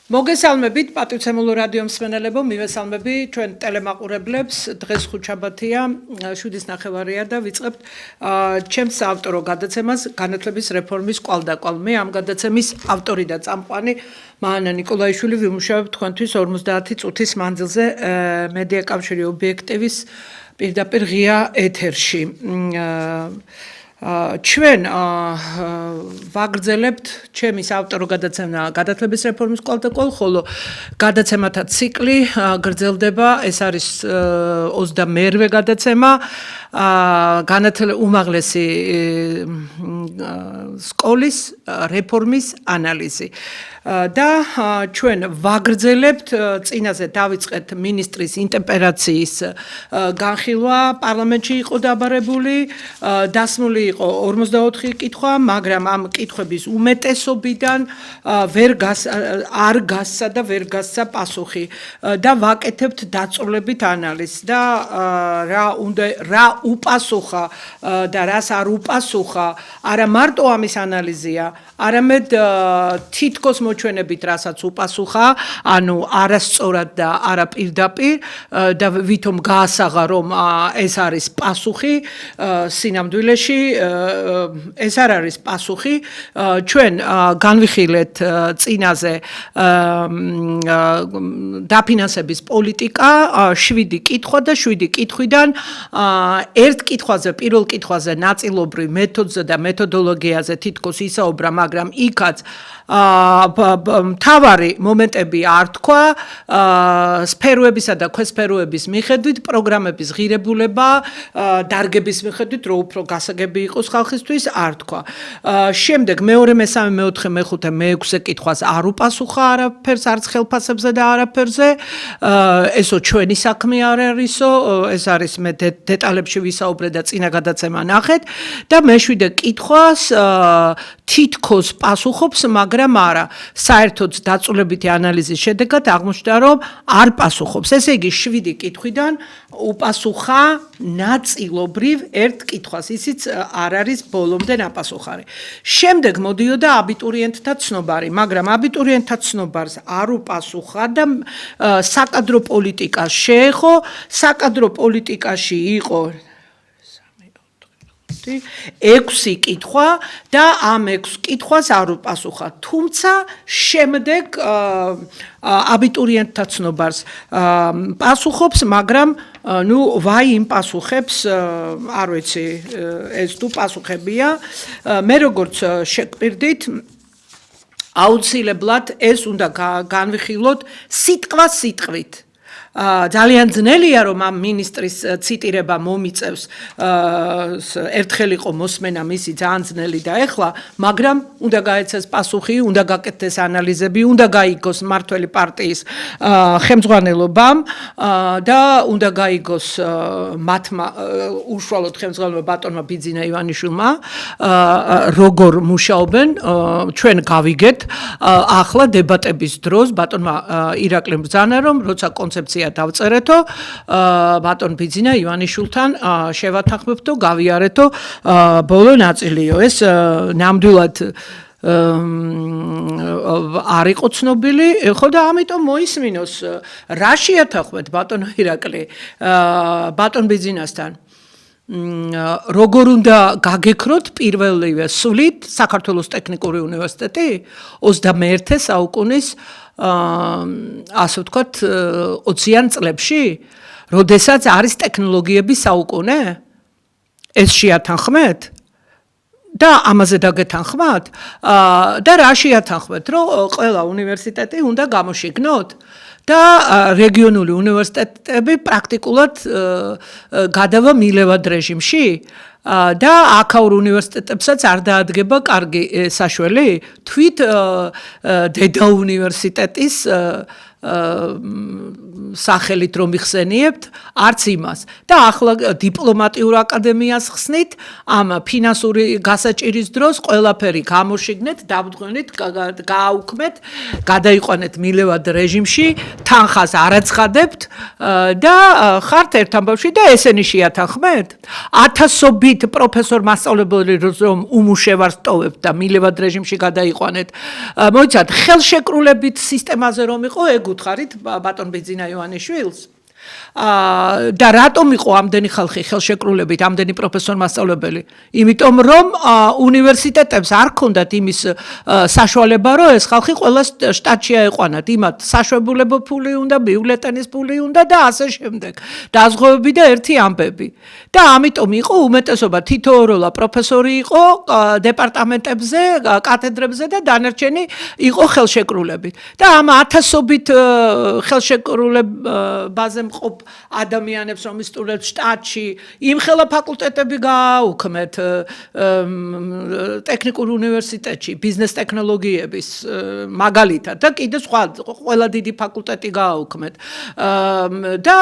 მოგესალმებით პატივცემულო რადიო მსმენელებო, მივესალმები ჩვენ ტელემაყურებლებს. დღეს ხუთშაბათია, 7:30-ია და ვიწყებთ ჩემს ავტორო გადაცემას განათლების რეფორმის კვალდაკვალ. მე ამ გადაცემის ავტორი და წამყვანი მაანა ნიკოლაიშვილი ვიმუშავებ თქვენთვის 50 წუთის მანძილზე მედია კავშირი ობიექტივის პირდაპირ ღია ეთერში. ჩვენ ვაგრძელებთ ჩემის ავტორო გადაცემა განათლების რეფორმის კვალდაკვალ, ხოლო გადაცემათა ციკლი გრძელდება, ეს არის 22-ვე გადაცემა, უმაღლესი სკოლის რეფორმის ანალიზი. და ჩვენ ვაგრძელებთ წინაზე დავიწყეთ მინისტრის ინტერპელაციის განხილვა, პარლამენტში იყო დაბარებული, დასმული იყო 44 კითხვა, მაგრამ ამ კითხვების უმეტესობიდან არ გასცა და ვერ გასცა პასუხი და ვაკეთებთ დაწვრილებით ანალიზს და რა უპასუხა და რას არ უპასუხა, არა მარტო ამის ანალიზია, არამედ თითქოს მოჩვენებით, რასაც უპასუხა, ანუ არასწორად და არა პირდაპირ და ვითომ გაასაღა, რომ ეს არის პასუხი სინამდვილეში, ეს არ არის პასუხი. ჩვენ განვიხილეთ წინაზე დაფინანსების პოლიტიკა, 7 კითხვა და 7 კითხვიდან ერთ კითხვაზე, პირველ კითხვაზე ნაწილობრივ მეთოდზე და მეთოდოლოგიაზე თითქოს ისაუბრა, მაგრამ იქაც მთავარი მომენტები არ თქვა, სფეროებისა და ქვესფეროების მიხედვით, პროგრამების ღირებულება, დარგების მიხედვით, რო უფრო გასაგები იყოს ხალხისთვის, არ თქვა. შემდეგ მეორე, მესამე, მეოთხე, მეხუთე, მეექვსე კითხვას არ უპასუხა არაფერს, არც ხელფასებზე და არაფერზე. ესო ჩვენი საქმე არ არისო, ეს არის მე დეტალებში ვისაუბრე და წინა გადაცემა ნახეთ და მე-7 კითხვას თითქოს პასუხობს, მაგრამ არა. საერთოდ დაწვრილებითი ანალიზის შედეგად აღმოჩნდა, რომ არ პასუხობს. ესე იგი 7 კითხვიდან უპასუხა ნაწილობრივ ერთ კითხვას, ისიც არ არის ბოლომდე ნაპასუხარი. შემდეგ მოდიოდა აბიტურიენტთა ცნობარი, მაგრამ აბიტურიენტთა ცნობარს არ უპასუხა და საკადრო პოლიტიკას შეეხო. საკადრო პოლიტიკაში იყო 6 კითხვა და ამ 6 კითხვას არ უპასუხა. თუმცა შემდეგ აბიტურიენტთა ცნობარს პასუხობს, მაგრამ ვაი იმ პასუხებს, არ ვიცი, ეს თუ პასუხებია. მე როგორც შეგვირდით, აუცილებლად ეს უნდა განვიხილოთ სიტყვა სიტყვით. ძალიან ძნელია, რომ ამ მინისტრის ციტირება მომიწევს, ერთხელ იყო მოსმენა მისი ძალიან ძნელი და ეხლა, მაგრამ უნდა გაეცეს პასუხი, უნდა გაკეთდეს ანალიზები, უნდა გაიგოს მმართველი პარტიის ხელმძღვანელობამ და უნდა გაიგოს მათმა უშუალოდ ხელმძღვანელობამ ბატონმა ბიძინა ივანიშვილმა, როგორ მუშაობენ. ჩვენ გავიგეთ ახლა დებატების დროს ბატონმა ირაკლიმ ბრძანა, რომ როცა კონცეფცია დავწერეთო, ბატონ ბიძინა ივანიშვილთან შევათანხმებთო, გავიარეთო ბოლო ნაწილიო. ეს ნამდვილად არ იყო ცნობილი, ხო და ამიტომ მოისმინოს, რა შეათანხმეთ ბატონ ირაკლი ბატონ ბიძინასთან. როგორ უნდა გაგექროთ პირველივე სულით საქართველოს ტექნიკური უნივერსიტეტი 21 საუკუნის ასე ვთქვათ 20-იან წლებში, როდესაც არის ტექნოლოგიების საუკუნე? ეს შეათანხმეთ? და ამაზე დაგეთანხმათ? და რა შეათანხმეთ, რომ ყველა უნივერსიტეტი უნდა გამოშიგნოთ? და რეგიონული უნივერსიტეტები პრაქტიკულად გადავა მილევად რეჟიმში და აქაურ უნივერსიტეტებსაც არ დაადგება კარგი საშველი, თვით დედა უნივერსიტეტის სახელით რომ იხსენიებთ, არც იმას. და ახლა დიპლომატიურ აკადემიას ხსნით, ამ ფინანსური გასაჭირის დროს ყველაფერი გამოშიგნეთ, დავდგენით, გააუქმეთ, გადაიყვანეთ მილევად რეჟიმში, თანხას არ აცხადებთ და ხართ ერთ ამბავში და ესენი შეათანხმეთ. ათასობით პროფესორ მასწავლებელი რომ უმუშევარს ტოვებთ და მილევად რეჟიმში გადაიყვანეთ. მოიცათ, ხელშეკრულებით სისტემაზე რომ იყო, ეგ უთხარით ბატონ ბიძინა ივანიშვილს. და რატომ იყო ამდენი ხალხი ხელშეკრულებით, ამდენი პროფესორ მასწავლებელი? იმიტომ რომ უნივერსიტეტებს არ ქონდათ იმის საშუალება, რომ ეს ხალხი ყველა შტატში აეყვანათ. იმათ საშვებულებო ფული უნდა, ბიულეტენის ფული უნდა და ასე შემდეგ. დაზღვევები და ერთი ამბები. და ამიტომ იყო უმეტესობა თითოეულა პროფესორი იყო დეპარტამენტებზე, კათედრებზე და დანარჩენი იყო ხელშეკრულებით. და ამ ათასობით ხელშეკრულებაზე მყოფ ადამიანებს რომ ისტუმრებთ შტატში, იმხელა ფაკულტეტები გააუქმეთ ტექნიკურ უნივერსიტეტში, ბიზნეს ტექნოლოგიების მაგალითად და კიდე სხვა ყველა დიდი ფაკულტეტი გააუქმეთ. და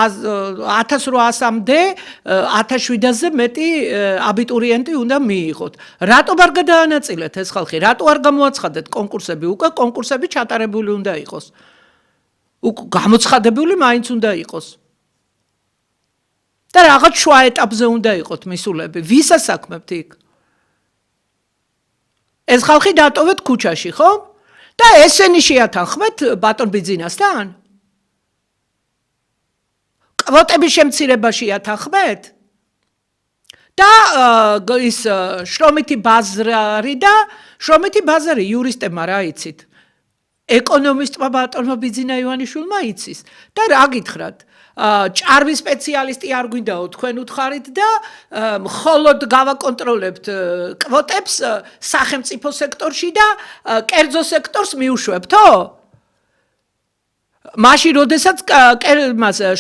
1800-მდე 1700-ზე მეტი აბიტურიენტი უნდა მიიღოთ. რატო არ გადაანაწილეთ ეს ხალხი? რატო არ გამოაცხადეთ კონკურსები? უკვე კონკურსები ჩატარებული უნდა იყოს. გამოცხადებული მაინც უნდა იყოს. და რაღაც შუა ეტაპზე უნდა იყოთ მისულები. ვის ასაქმებთ იქ? ეს ხალხი დატოვეთ ქუჩაში, ხო? და ესენი შეათანხმეთ ბატონ ბიძინასთან? კვოტების შემცირება შეათანხმეთ? და ის შრომითი ბაზარი და შრომითი ბაზარი იურისტებმა რა იცით? ეკონომისტმა ბატონმა ბიძინა ივანიშვილმა იცის და რა გითხრათ? ჭარბი სპეციალისტი არ გვინდაო თქვენ უთხარით და მხოლოდ გავაკონტროლებთ კვოტებს სახელმწიფო სექტორში და კერძო სექტორს მიუშვებთო? მაშინ როდესაც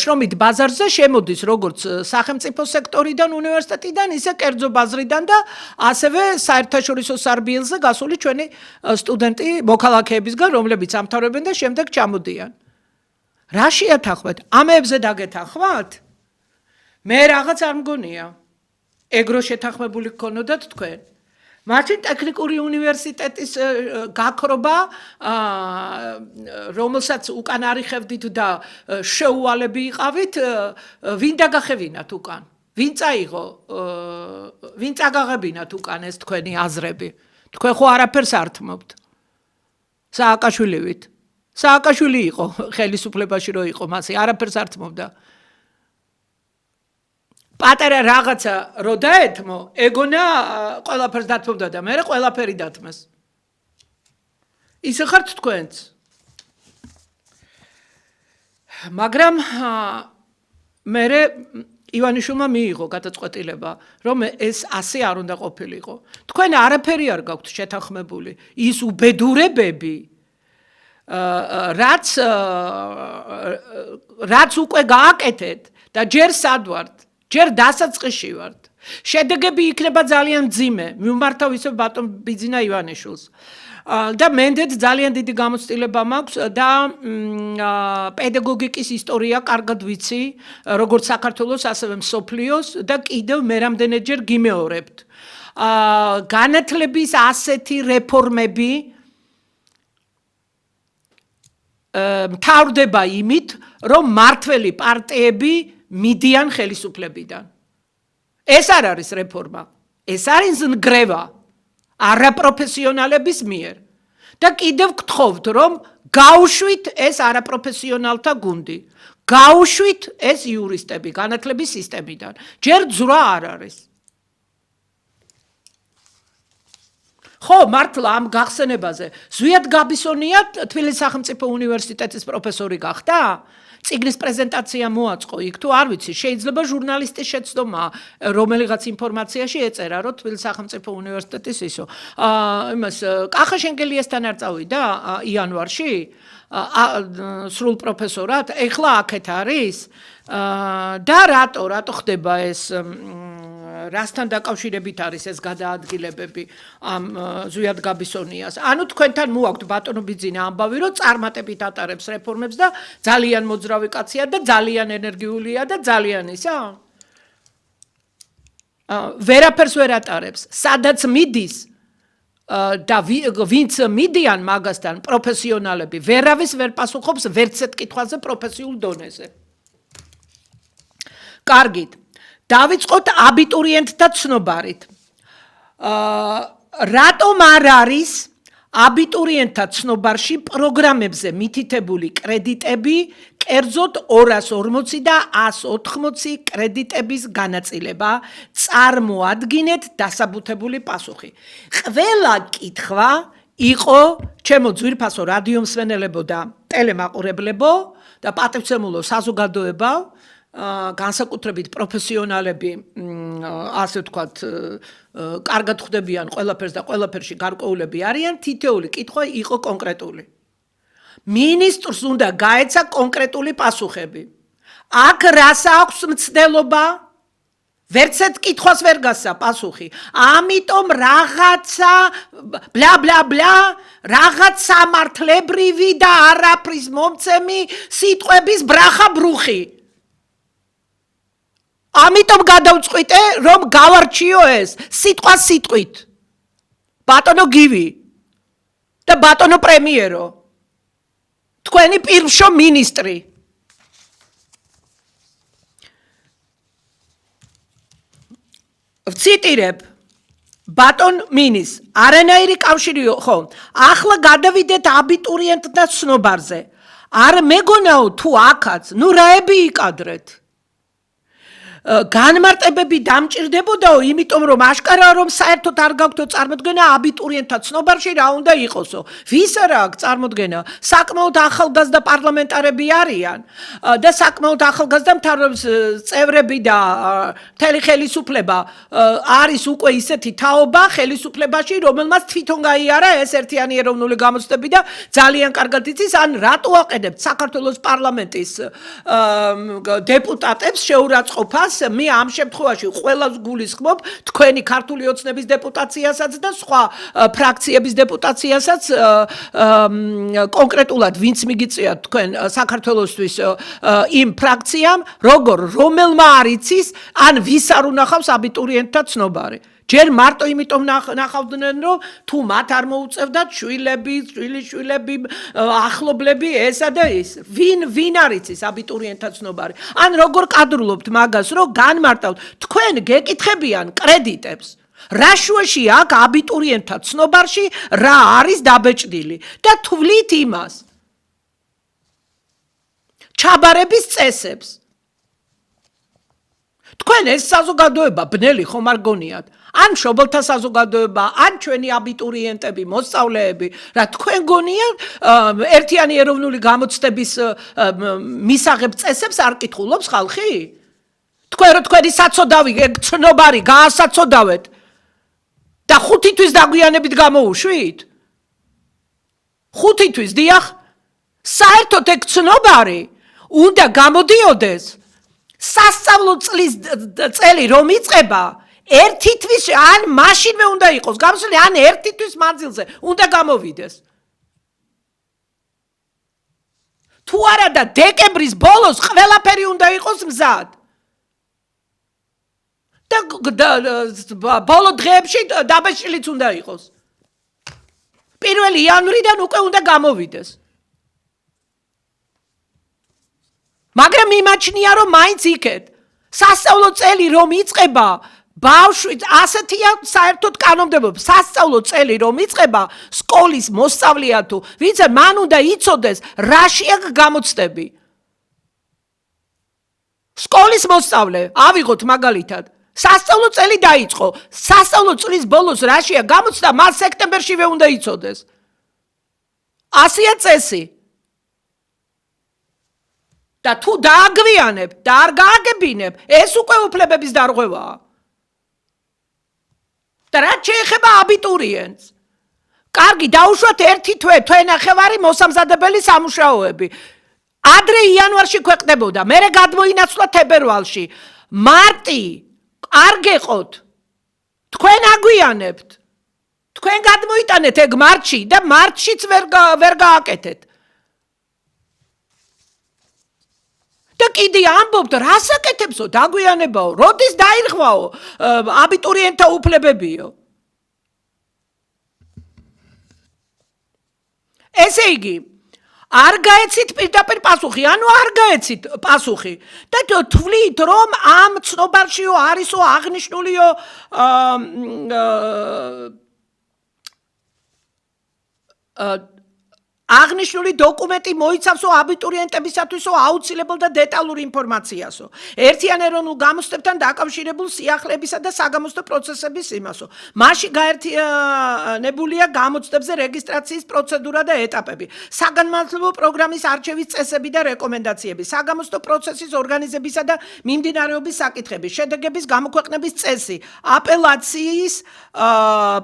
შრომით ბაზარზე შემოდის როგორც სახელმწიფო სექტორიდან, უნივერსიტეტიდან, ისე კერძო ბაზრიდან და ასევე საერთაშორისო სარბიელზე გასული ჩვენი სტუდენტი მოქალაქეებისგან, რომლებიც ამთავრებენ და შემდეგ ჩამოდიან. რა შეათანხმეთ? ამებზე დაგეთანხმათ? მე რაღაც არ მგონია. ეგრო შეთანხმებული გქონოდათ თქვენ? მაშინ ტექნიკური უნივერსიტეტის გაქრობა, რომელსაც უკან არიხევდით და შეუვალები იყავით, ვინ დაგახევინათ უკან? ვინ წაიღო? ვინ წაგაღებინათ უკან ეს თქვენი აზრები? თქვენ ხო არაფერს ართმობთ? სააკაშვილივით. სააკაშვილი იყო ხელისუფლებაში რო იყო მასე, არაფერს ართმობდა. პატარა რაღაცა რო დაეთმო, ეგონა ყველაფერს დათმობდა და მე ყველაფერი დათმეს. ისე ხართ თქვენც. მაგრამ მე ივანიშვილმა მიიღო გადაწყვეტილება, რომ ეს ასე არ უნდა ყოფილიყო. თქვენ არაფერი არ გაქვთ შეთანხმებული. ის უბედურებები, რაც უკვე გააკეთეთ და ჯერ სად ვართ? ჯერ დასაწყისში ვართ. შედეგები იქნება ძალიან მძიმე, მიმართავ ისე ბატონ ბიძინა ივანიშვილს. და მენდეთ ძალიან დიდი გამოცდილება მაქვს და პედაგოგიკის ისტორია კარგად ვიცი, როგორც საქართველოს, ასევე მსოფლიოს და კიდევ მე რამდენჯერ გიმეორებთ. განათლების ასეთი რეფორმები მთავრდება იმით, რომ მართველი პარტიები მიდიან ხელისუფლებიდან. ეს არ არის რეფორმა. ეს არის ნგრევა არაპროფესიონალების მიერ. და კიდევ გთხოვთ, რომ გაუშვით ეს არაპროფესიონალთა გუნდი. გაუშვით ეს იურისტები განათლების სისტემიდან. ჯერ ძვრა არ არის. ხო, მართლა ამ გახსენებაზე ზვიად გაბისონია თბილისის სახელმწიფო უნივერსიტეტის პროფესორი გახდა? წიგნის პრეზენტაცია მოაწყო იქ თუ არ ვიცი, შეიძლება ჟურნალისტის შეცდომა რომელიღაც ინფორმაციაში ეწერა, რომ თბილისის სახელმწიფო უნივერსიტეტის ისო. იმას კახა შენგელიასთან არ წავიდა იანვარში? სრულ პროფესორად, ეხლა აქეთ არის და რატო ხდება ეს რასთან დაკავშირებით არის ეს გადაადგილებები ამ ზვიად გაბისონიას. ანუ თქვენთან მოაქვთ ბატონო ბიძინა ამბავი, რომ წარმატებით ატარებს რეფორმებს და ძალიან მოძრავი კაცია და ძალიან ენერგიულია და ძალიან ისა? ვერაფერს ვერ ატარებს. სადაც მიდის და ვინც მიდიან მაგასთან პროფესიონალები, ვერავის ვერ პასუხობს ვერცეთ კითხვაზე პროფესიულ დონეზე. კარგით. დავიწყოთ აბიტურიენტთა ცნობარით. რატომ არ არის აბიტურიენტთა ცნობარში პროგრამებზე მითითებული კრედიტები, კერძოდ 240 და 180 კრედიტების განაწილება, წარმოადგინეთ დასაბუთებული პასუხი. ყველა კითხვა იყო ჩემო ძვირფასო რადიომსმენელებო და ტელემაყურებლებო და პატივცემულო საზოგადოებო, განსაკუთრებით პროფესიონალები, ასე ვთქვათ, კარგად ხვდებიან ყველაფერს და ყველაფერში გარკვეულები არიან, თითოეული კითხვა იყო კონკრეტული. მინისტრს უნდა გაეცა კონკრეტული პასუხები. აქ რას აქვს მცდელობა? ვერცეთ კითხვას ვერ გასცა პასუხი. ამიტომ რაღაცა ბლა ბლა ბლა, რაღაც სამართლებრივი და არაფრის მომცემი სიტყვების ბრახა ბრუხი. ამიტომ გადავწყვიტე, რომ გავარჩიო ეს სიტყვა სიტყვით. ბატონო გივი და ბატონო პრემიერო. თქვენი პირმშო მინისტრი. ვციტირებ ბატონ მინის, არანაირი კავშირი ხო, ახლა გადავიდეთ აბიტურიენტთა ცნობარზე. არ მეგონაო თუ აქაც, ნუ რაები იკადრეთ. განმარტებები დამჭირდებოდაო, იმიტომ რომ აშკარაა რომ საერთოდ არ გაქვთო წარმოდგენა აბიტურიენტთა ცნობარში რა უნდა იყოსო. ვის არა აქვს წარმოდგენა? საკმაოდ ახალგაზრდა პარლამენტარები არიან და საკმაოდ ახალგაზრდა მთავრობის წევრები და მთელი ხელისუფლება არის უკვე ისეთი თაობა ხელისუფლებაში, რომელმაც თვითონ გაიარა ეს ერთიანი ეროვნული გამოცდები და ძალიან კარგად იცის, ან რატო აყენებთ საქართველოს პარლამენტის დეპუტატებს შეურაცხყოფას. მე ამ შემთხვევაში ყველას გულისხმობ თქვენი ქართული ოცნების დეპუტაციასაც და სხვა ფრაქციების დეპუტაციასაც კონკრეტულად ვინც მიგიწევთ თქვენ საქართველოსთვის იმ ფრაქციამ რომელმა არ იცის ან ვის არ უნახავს აბიტურიენტთა ცნობარი. ჯერ მარტო იმიტომ ნახავდნენ რომ თუ მათ არ მოუწევდათ შვილები, შვილიშვილები, ახლობლები ესა და ის. ვინ არ იცის აბიტურიენტთა ცნობარი? ან როგორ კადრულობთ მაგას, რომ განმარტავთ თქვენ გეკითხებიან კრედიტებს. რა შუაში აქ აბიტურიენტთა ცნობარში რა არის დაბეჭდილი და თვლით იმას. ჩაბარების წესებს. თქვენ ეს საზოგადოება ბნელი ხომ არ გონიათ? ან მშობელთა საზოგადოება, ან ჩვენი აბიტურიენტები, მოსწავლეები, რა თქვენ გონიათ ერთიანი ეროვნული გამოცდების მისაღებ წესებს არ კითხულობს ხალხი? თქვენ რო თქვენი საწოდავი ცნობარი გაასაწოდავეთ და 5 თვის დაგვიანებით გამოუშვით? 5 თვის დიახ, საერთოდ ეგ ცნობარი უნდა გამოდიოდეს სასწავლო წელი რომ იწყება ერთი თვის ან მაშინვე უნდა იყოს გამოსული, ან ერთი თვის მანძილზე უნდა გამოვიდეს. თუ არა და დეკემბრის ბოლოს ყველაფერი უნდა იყოს მზად. და ბოლო დღეებში დაბეჭდილიც უნდა იყოს. 1 იანვრიდან უკვე უნდა გამოვიდეს. მაგრამ მიმაჩნია რომ მაინც იქეთ სასწავლო წელი რომ იწყება ბავშვი ასეთია საერთოდ კანონმდებლობა. სასწავლო წელი რომ იწყება სკოლის მოსწავლეა თუ ვინც მან უნდა იცოდეს რაშია გამოცდები. სკოლის მოსწავლე ავიღოთ მაგალითად სასწავლო წელი დაიწყო. სასწავლო წლის ბოლოს რაშია გამოცდა, მას სექტემბერშივე უნდა იცოდეს. ასია წესი. და თუ დააგვიანებ და არ გააგებინებ, ეს უკვე უფლებების დარღვევაა. და რაც შეეხება აბიტურიენტს, კარგი, დაუშვათ 1 თვე, თვენახევარი მოსამზადებელი სამუშაოები. ადრე იანვარში ქვეყნდებოდა, მერე გადმოინაცვლა თებერვალში. მარტი არ გეყოთ. თქვენ აგვიანებთ. თქვენ გადმოიტანეთ ეგ მარტში და მარტშიც ვერ გააკეთეთ. და კიდე ამბობთ, რას აკეთებსო, დაგვიანებაო, როდის დაირღვაო, აბიტურიენტთა უფლებებიო. ესე იგი, არ გაეცით პირდაპირ პასუხი, ანუ არ გაეცით პასუხი. და თვლით, რომ ამ ცნობარშიო არისო აღნიშნულიო აღნიშნული დოკუმენტი მოიცავსო აბიტურიენტებისათვისო აუცილებელ და დეტალური ინფორმაციასო. ერთიან ეროვნულ გამოცდებთან დაკავშირებულ სიახლეებისა და საგამოცდო პროცესების იმასო. მასში გაერთიანებულია გამოცდებზე რეგისტრაციის პროცედურა და ეტაპები, საგანმანათლებლო პროგრამის არჩევის წესები და რეკომენდაციები, საგამოცდო პროცესის ორგანიზებისა და მიმდინარეობის საკითხები, შედეგების გამოქვეყნების წესი, აპელაციის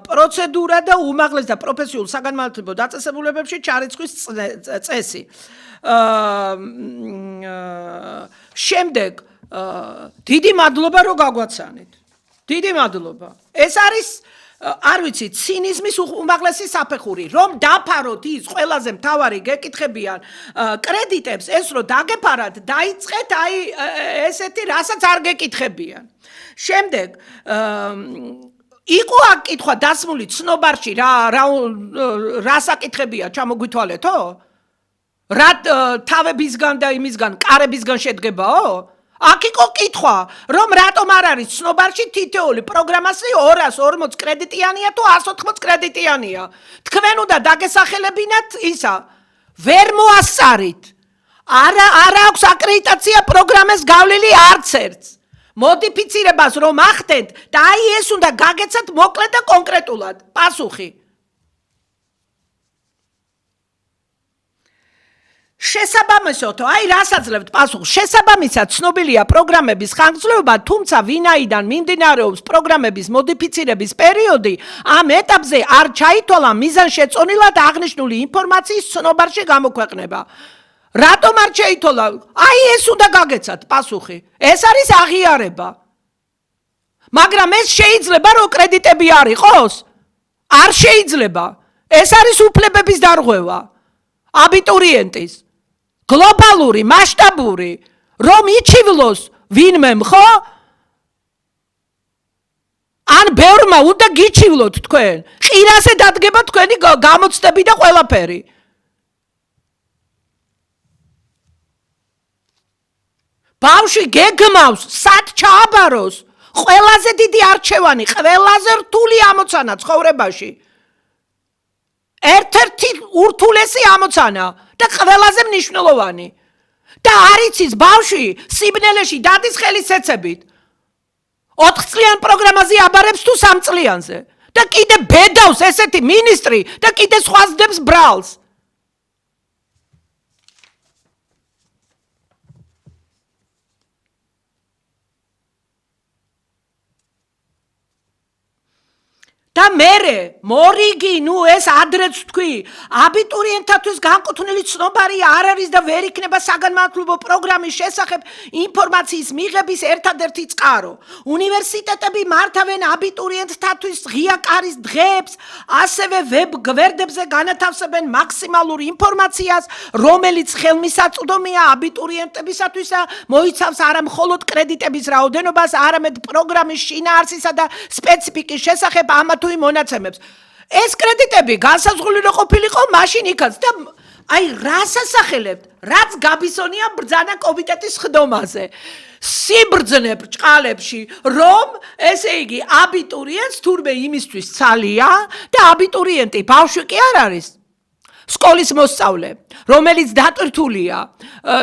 პროცედურა და უმაღლეს და პროფესიულ საგანმანათლებლო დაწესებულებებში ჩარიცხვის წესი. შემდეგ დიდი მადლობა რომ გაგვაცანით. დიდი მადლობა. ეს არის არ ვიცი, ცინიზმის უმაღლესი საფეხური, რომ დაფაროთ ის ყველაზე მთავარი გეკითხებიან კრედიტებს, ეს რომ დაგეფარათ, დაიწყეთ აი ესეთი რასაც არ გეკითხებიან. შემდეგ იყო აქ კითხვა დასმული ცნობარში რა საკითხებია ჩამოგვითვალეთო? რა თავებისგან და იმისგან, კარებისგან შედგებაო? აქ იყო კითხვა, რომ რატომ არ არის ცნობარში თითოეული პროგრამასი 240 კრედიტიანია თუ 180 კრედიტიანია. თქვენ უნდა დაგესახელებინათ ისა, ვერ მოასწარით. არ აქვს აკრედიტაცია პროგრამას გავლილი არც ერთს. მოდიფიცირებას რომ ახდენთ და აი ეს უნდა გაგეცათ მოკლედ და კონკრეტულად. პასუხი. შესაბამისად, აი რას აძლევთ პასუხს? შესაბამისად, ცნობილია პროგრამების ხანგრძლივობა, თუმცა ვინაიდან მიმდინარეობს პროგრამების მოდიფიცირების პერიოდი, ამ ეტაპზე არ ჩაითვალა მიზანშეწონილად აღნიშნული ინფორმაციის ცნობარში გამოქვეყნება. რატომ არ შეითვალა? აი ეს უნდა გაგეცათ პასუხი. ეს არის აღიარება. მაგრამ ეს შეიძლება რომ კრედიტები არ იყოს? არ შეიძლება. ეს არის უფლებების დარღვევა აბიტურიენტის. გლობალური, მასშტაბური, რომ იჩივლოს ვინმემ, ხო? ან ბევრმა უნდა გიჩივლოთ თქვენ. ყირაზე დადგება თქვენი გამოცდები და ყველაფერი. ბავშვი გეგმავს, სად ჩააბაროს, ყველაზე დიდი არჩევანი, ყველაზე რთული ამოცანა ცხოვრებაში. ერთ-ერთი ურთულესი ამოცანა და ყველაზე მნიშვნელოვანი. და არ იცის ბავშვი სიბნელეში დადის ხელისეცებით. 4 წლიან პროგრამაზე აბარებს თუ 3 წლიანზე. და კიდე ბედავს ესეთი მინისტრი და კიდე სხვაზდებს ბრალს. და მერე მორიგი, ნუ ეს ადრეც თქვი, აბიტურიენტთათვის განკუთვნილი ცნობარი არ არის და ვერ იქნება საგანმანათლებლო პროგრამის შესახებ ინფორმაციის მიღების ერთადერთი წყარო. უნივერსიტეტები მართავენ აბიტურიენტთათვის ღია კარის დღეებს, ასევე ვებ გვერდებზე განათავსებენ მაქსიმალურ ინფორმაციას, რომელიც ხელმისაწვდომია აბიტურიენტებისათვის და მოიცავს არა მხოლოდ კრედიტების რაოდენობას, არამედ პროგრამის შინაარსისა და სპეციფიკის შესახებ ამა თუ იმ მონაცემებს. ეს კრედიტები განსაზღვრული რო ყოფილიყო მაშინ იქაც და აი რას ასახელებთ? რაც გაბისონია ბრძანა კომიტეტის ხდომაზე. სიბრძნე ბრჭყალებში, რომ ესე იგი აბიტურიენტს თურმე იმისთვის ცალია და აბიტურიენტი ბავშვი კი არ არის. სკოლის მოსწავლე, რომელიც დატვირთულია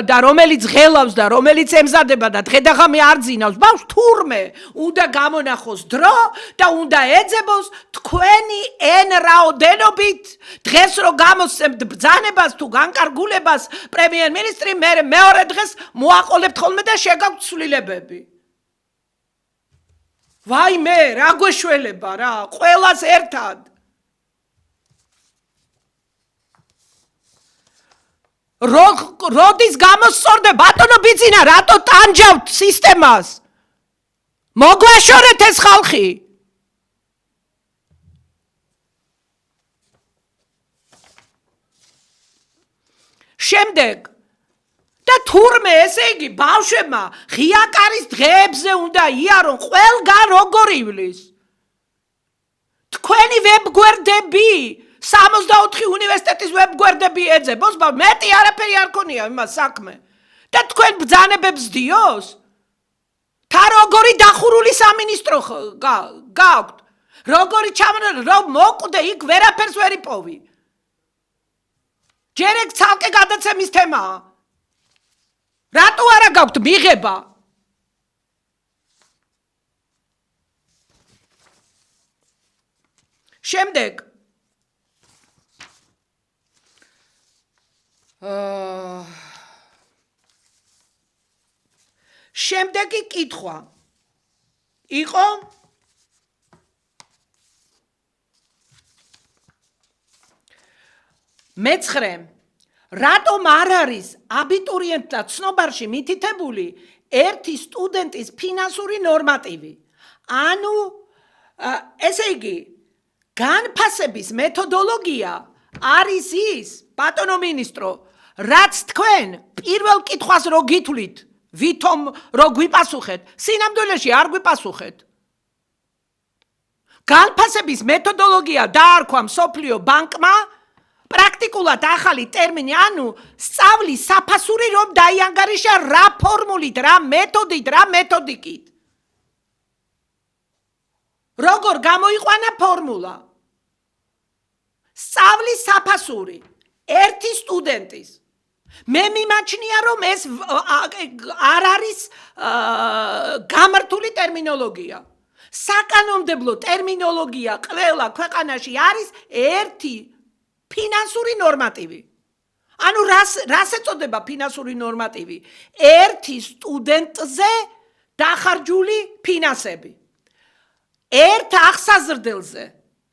და რომელიც ღელავს და რომელიც ემზადება და დღე-დაღამე არ ძინავს, ბავშვს თურმე უნდა გამონახოს დრო და უნდა ეძებოს თქვენი N რაოდენობით. დღეს რო გამოსცემთ ბრძანებას თუ განკარგულებას პრემიერ-მინისტრი, მეორე დღეს მოაყოლებთ ხოლმე და შეგაქვთ ცვლილებები. ვაიმე, რა გვეშველება რა, ყველას ერთად. როდის გამოსწორდა ბატონო ბიძინა, რატო ტანჯავთ სისტემას? მოგვაშორეთ ეს ხალხი. შემდეგ და თურმე ესე იგი ბავშვებმა ღიაკარის დღეებზე უნდა იარონ ყველგან როგორ ივლის. თქვენი ვებგვერდები 64 უნივერსიტეტის ვებგვერდები ეძებოს, მეტი არაფერი არ ქონია იმას საქმე. და თქვენ ბრძანებებს დიოს? თა როგორი დახურული სამინისტრო გაქვთ? როგორი რომ მოკვდე იქ ვერაფერს ვერ იპოვი. ჯერ ეგ ცალკე გადაცემის თემაა. რატო არა გაქვთ მიღება? შემდეგ შემდეგი კითხვა იყო მეცხრე რატომ არ არის აბიტურიენტთა ცნობარში მითითებული ერთი სტუდენტის ფინანსური ნორმატივი? ანუ ესე იგი განფასების მეთოდოლოგია არის ის, ბატონო მინისტრო, რაც თქვენ პირველ კითხვას რო გითვლით, ვითომ რო გვიპასუხეთ, სინამდვილეში არ გვიპასუხეთ. განფასების მეთოდოლოგია დაარქვა მსოფლიო ბანკმა, პრაქტიკულად ახალი ტერმინი, ანუ სწავლის საფასური რომ დაიანგარიშა რა ფორმულით, რა მეთოდით, რა მეთოდიკით. როგორ გამოიყვანა ფორმულა? სწავლის საფასური ერთი სტუდენტის. მე მიმაჩნია რომ ეს არ არის გამართული ტერმინოლოგია. საკანონმდებლო ტერმინოლოგია ყველა ქვეყანაში არის ერთი ფინანსური ნორმატივი. ანუ რას ეწოდება ფინანსური ნორმატივი? ერთი სტუდენტზე დახარჯული ფინანსები. ერთ აღსაზრდელზე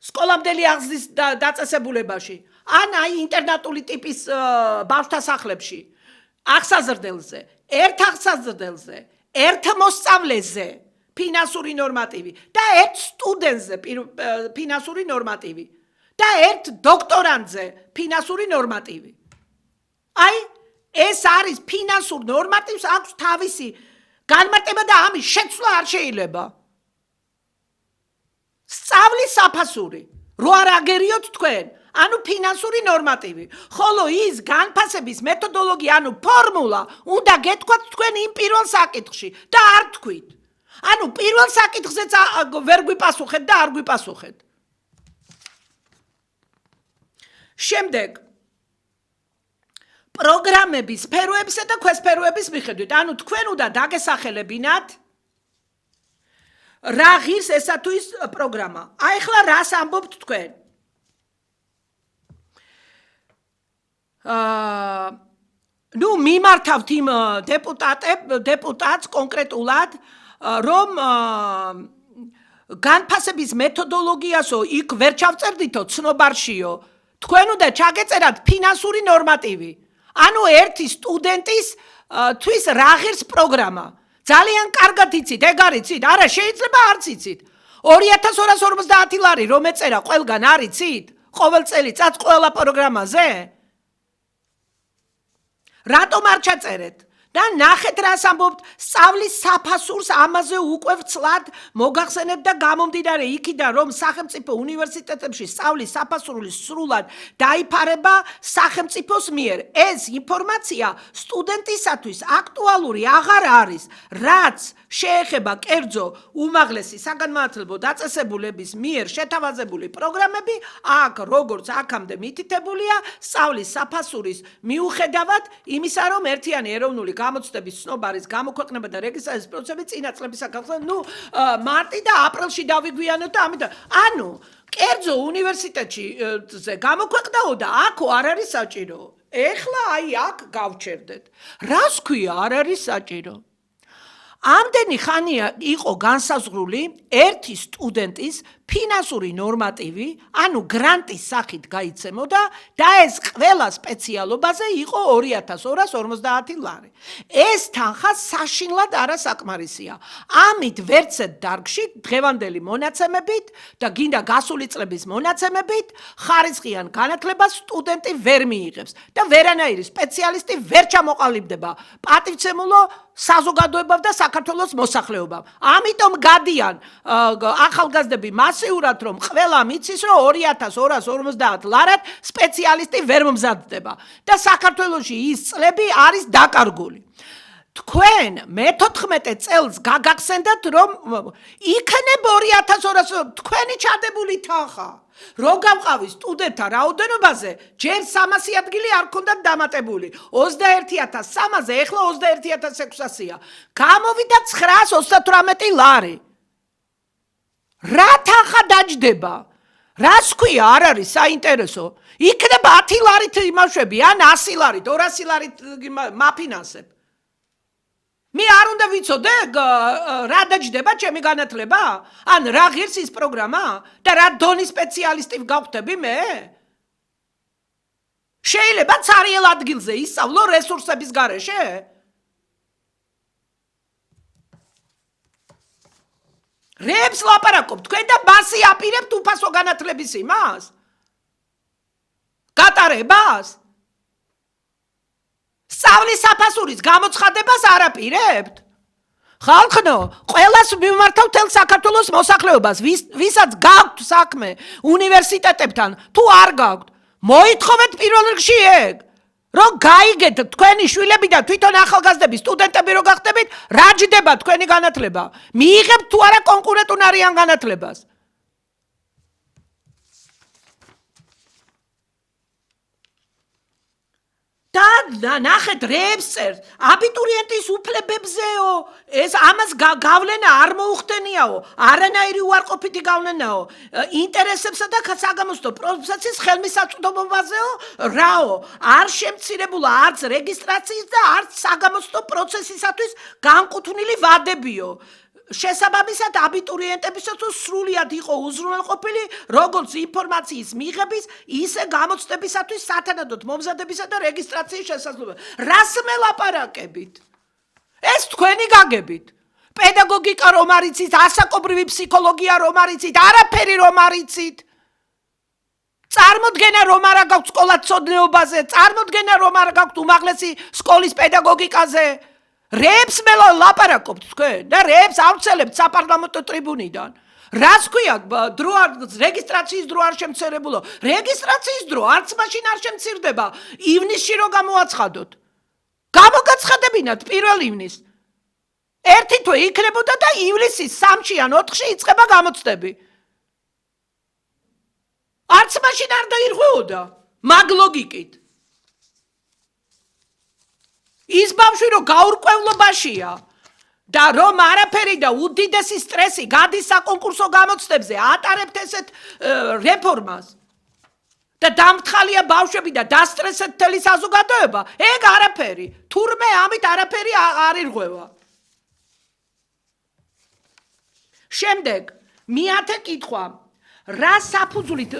სკოლამდელი აღზრდის დაწესებულებაში, ან აი ინტერნატული ტიპის ბავშვთა სახლებში, აღსაზრდელზე, ერთ აღსაზრდელზე, ერთ მოსწავლეზე ფინანსური ნორმატივი და ერთ სტუდენტზე ფინანსური ნორმატივი და ერთ დოქტორანტზე ფინანსური ნორმატივი. აი, ეს არის ფინანსურ ნორმატივს აქვს თავისი განმარტება და ამის შეცვლა არ შეიძლება. სწავლის საფასური, რო არ აგერიოთ თქვენ, ანუ ფინანსური ნორმატივი, ხოლო ის განფასების მეთოდოლოგია, ანუ ფორმულა, უნდა გეთქვათ თქვენ იმ პირველ საკითხში და არ თქვით. ანუ პირველ საკითხზეც ვერ გვიპასუხეთ და არ გვიპასუხეთ. შემდეგ პროგრამების სფეროებისა და ქვესფეროების მიხედვით, ანუ თქვენ უნდა დაგესახელებინათ რა ღირს ესა თუ ის პროგრამა. აი ახლა რას ამბობთ თქვენ? ნუ მიმართავთ იმ დეპუტატს კონკრეტულად, რომ განფასების მეთოდოლოგიასო იქ ვერ ჩავწერდითო ცნობარშიო, თქვენ უნდა ჩაგეწერათ ფინანსური ნორმატივი. ანუ ერთი სტუდენტის თვის რა ღირს პროგრამა. ძალიან კარგად იცით, ეგ არ იცით? არა, შეიძლება არც იცით. 2250 ლარი რომ ეწერა ყველგან არ იცით? ყოველ წელიწად ყველა პროგრამაზე? რატომ არ ჩაწერეთ? და ნახეთ რას ამბობთ, სწავლის საფასურს ამაზე უკვე ვცლად მოგახსენებთ და გამომდინარე იქიდან რომ სახელმწიფო უნივერსიტეტებში სწავლის საფასური სრულად დაიფარება სახელმწიფოს მიერ. ეს ინფორმაცია სტუდენტისათვის აქტუალური აღარ არის, რაც შეეხება კერძო უმაღლესი საგანმანათლებლო დაწესებულების მიერ შეთავაზებული პროგრამები, აქ როგორც აქამდე მითითებულია, სწავლის საფასურის მიუხედავად იმისა, რომ ერთიანი ეროვნული გამოცდების ცნობარის გამოქვეყნება და რეგისტრაციის პროცესები წინა წლების განხილვა, მარტი და აპრილში დავიგვიანოთ და ამიტომ, ანუ კერძო უნივერსიტეტში გამოქვეყნაო და აქ არ არის საჭირო. ეხლა აი აქ გავჩერდეთ. რას ქვია არ არის საჭირო? ამდენი ხანია იყო განსაზღვრული ერთი სტუდენტის ფინანსური ნორმატივი, ანუ გრანტის სახით გაიცემოდა და ეს ყველა სპეციალობაზე იყო 2250 ლარი. ეს თანხა საშინლად არასაკმარისია. ამით ვერცეთ დარგში დღევანდელი მონაცემებით და გინდა გასული წლების მონაცემებით ხარისხიან განათლებას სტუდენტი ვერ მიიღებს და ვერანაირი სპეციალისტი ვერ ჩამოყალიბდება პატივცემულო საზოგადოებამ და საქართველოს მოსახლეობამ. ამიტომ გადიან ახალგაზრდები მასიურად, რომ ყველა მიცის, რომ 2250 ლარად სპეციალისტი ვერ მომზადდება და საქართველოში ის წლები არის დაკარგული. თქვენ მე-14 წელს გაგახსენდათ, რომ იქნებ 2200 თქვენი ჩადებული თანხა. რო გავყავი სტუდენტთა რაოდენობაზე, ჯერ 300 ადგილი არ ქონდათ დამატებული. 21300-ზე, ეხლა 21600-ია. გამოვიდა 938 ლარი. რა თანხა დაჯდება? რას ქვია არ არის საინტერესო? იქნება 10 ლარით იმავშვები, ან 100 ლარით, 200 ლარით მაფინანსებ. მე არ უნდა ვიცოდე რა დაჯდება ჩემი განათლება? ან რა ღირს ის პროგრამა? და რა დონის სპეციალისტი გავხდები მე? შეიძლება ცარიელ ადგილზე ისწავლო რესურსების გარეშე? რებს ლაპარაკობ, თქვენ და მასი აპირებთ უფასო განათლების იმას? გატარებას? სწავლის საფასურის გამოცხადებას არ აპირებთ? ხალხნო, ყველას მიმართავ თელ საქართველოს მოსახლეობას, ვისაც გაქვთ საქმე უნივერსიტეტებთან, თუ არ გაქვთ, მოითხოვეთ პირველ რიგში ეგ, რომ გაიგეთ თქვენი შვილები და თვითონ ახალგაზრდები, სტუდენტები რო გახდებით, რა ჯდება თქვენი განათლება? მიიღებთ თუ არა კონკურენტუნარიან განათლებას? და ნახეთ რებს წერს აბიტურიენტის უფლებებზეო, ეს ამას გავლენა არ მოუხდენიაო, არანაირი უარყოფითი გავლენაო, ინტერესებსა და საგამოსდო პროცესის ხელმისაწვდომობაზეო, რაო, არ შემცირებულა არც რეგისტრაციის და არც საგამოსდო პროცესისათვის განკუთვნილი ვადებიო. შესაბამისად აბიტურიენტებისაც სრულიად იყო უზრუნველყოფილი როგორც ინფორმაციის მიღების, ისე გამოცდებისათვის სათანადოდ მომზადებისა და რეგისტრაციის შესაძლებლობა. რას მელაპარაკებით? ეს თქვენი გაგებით. პედაგოგიკა რომ არიცით, ასაკობრივი ფსიქოლოგია რომ არიცით, არაფერი რომ არიცით. წარმოდგენა რომ არ გაქვთ სკოლათმცოდნეობაზე, წარმოდგენა რომ არ გაქვთ უმაღლესი სკოლის პედაგოგიკაზე. რებს ლაპარაკობთ თქვენ და რებს ავრცელებთ საპარლამენტო ტრიბუნიდან. რას ქვია რეგისტრაციის დრო არ შემცირებულო? რეგისტრაციის დრო არც მაშინ არ შემცირდება ივნისში რო გამოაცხადოთ. გამოგაცხადებინათ 1 ივნის. ერთი თვე იქნებოდა და ივლისის 3-ში ან 4-ში იწყება გამოცდები. არც მაშინ არ დაირღვეოდა მაგ ლოგიკით. ის ბავშვი რომ გაურკვევლობაშია და რომ არაფერი და უდიდესი სტრესი გადის საკონკურსო გამოცდებზე, ატარებთ ესეთ რეფორმას და დამთხალია ბავშვები და დასტრესეთ მთელი საზოგადოება, ეგ არაფერი. თურმე ამით არაფერი არ ირღვევა. შემდეგ, მეათე კითხვა. რა საფუძვლით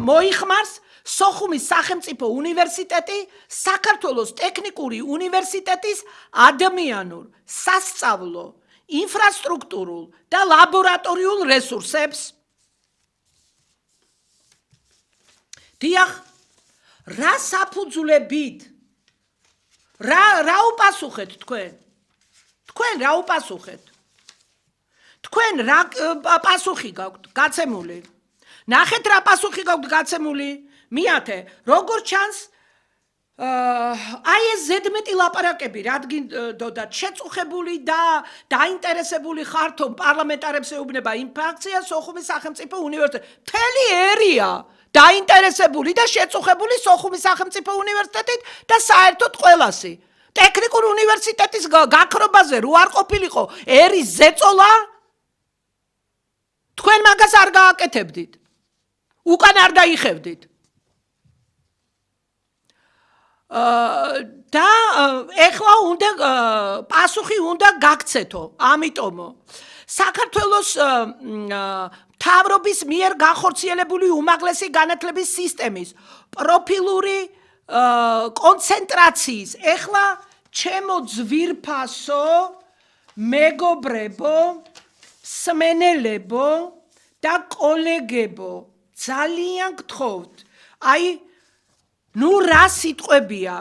მოიხმარს სოხუმის სახელმწიფო უნივერსიტეტი საქართველოს ტექნიკური უნივერსიტეტის ადამიანურ, სასწავლო, ინფრასტრუქტურულ და ლაბორატორიულ რესურსებს? დიახ, რა საფუძვლებით? რა უპასუხეთ თქვენ? თქვენ რა უპასუხეთ? თქვენ რა პასუხი გაქვთ გაცემული? ნახეთ რა პასუხი გაქვთ გაცემული? მეათე, როგორ ჩანს აი ეს ზედმეტი ლაპარაკები, რადგან შეწუხებული და დაინტერესებული ხართო პარლამენტარებს ეუბნება იმ ფაქციას სოხუმის სახელმწიფო უნივერსიტეტი. მთელი ერია დაინტერესებული და შეწუხებული სოხუმის სახელმწიფო უნივერსიტეტით და საერთოდ ყველასი. ტექნიკურ უნივერსიტეტის გაქრობაზე რო არ ყოფილიყო ერის ზეწოლა, თქვენ მაგას არ გააკეთებდით. უკან არ დაიხევდით. და ეხლა უნდა პასუხი უნდა გაქცეთო, ამიტომო საქართველოს მთავრობის მიერ განხორციელებული უმაღლესი განათლების სისტემის პროფილური კონცენტრაციის ეხლა ჩემო ძვირფასო მეგობრებო, სმენელებო და კოლეგებო, ძალიან გთხოვთ, აი ნუ რა სიტყვებია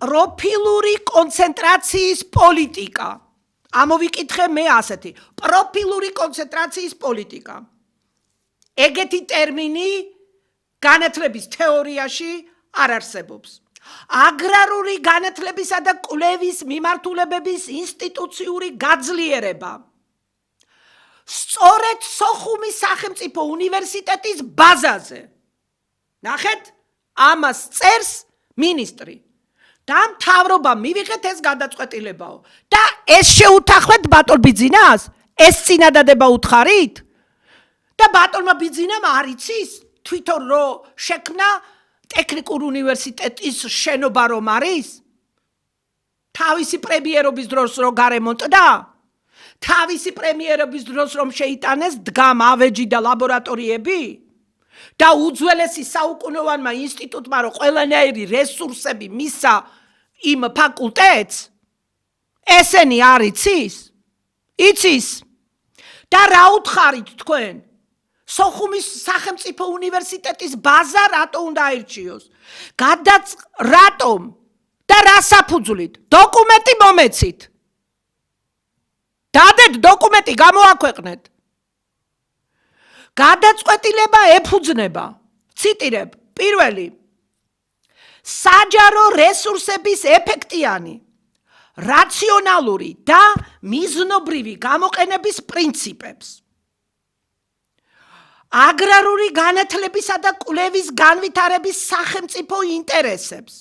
პროფილური კონცენტრაციის პოლიტიკა. ამოვიკითხე მე ასეთი პროფილური კონცენტრაციის პოლიტიკა. ეგეთი ტერმინი განათლების თეორიაში არ არსებობს. აგრარული განათლებისა და კვლევის მიმართულებების ინსტიტუციური გაძლიერება. სწორედ სოხუმის სახელმწიფო უნივერსიტეტის ბაზაზე. ნახეთ, ამას წერს მინისტრი. და მთავრობამ მივიღეთ ეს გადაწყვეტილებაო. და ეს შეუთანხმეთ ბატონ ბიძინას? ეს წინადადება უთხარით? და ბატონმა ბიძინამ არ იცის თვითონ რო შექმნა ტექნიკურ უნივერსიტეტის შენობა რომ არის? თავისი პრემიერობის დროს რო გარემონტდა? თავისი პრემიერობის დროს რომ შეიტანეს დგამ ავეჯი და ლაბორატორიები? და უძველესი საუკუნოვანმა ინსტიტუტმა რო ყველანაირი რესურსები მისცა იმ ფაკულტეტს? ესენი არ იცის? იცის? და რა უთხარით თქვენ? სოხუმის სახელმწიფო უნივერსიტეტის ბაზა რატო უნდა აირჩიოს? რატომ? და რა საფუძვლით? დოკუმენტი მომეცით. დადეთ დოკუმენტი გამოაქვეყნეთ. გადაწყვეტილება ეფუძნება, ციტირებ, პირველი, საჯარო რესურსების ეფექტიანი, რაციონალური და მიზნობრივი გამოყენების პრინციპებს. აგრარული განათლებისა და კვლევის განვითარების სახელმწიფო ინტერესებს.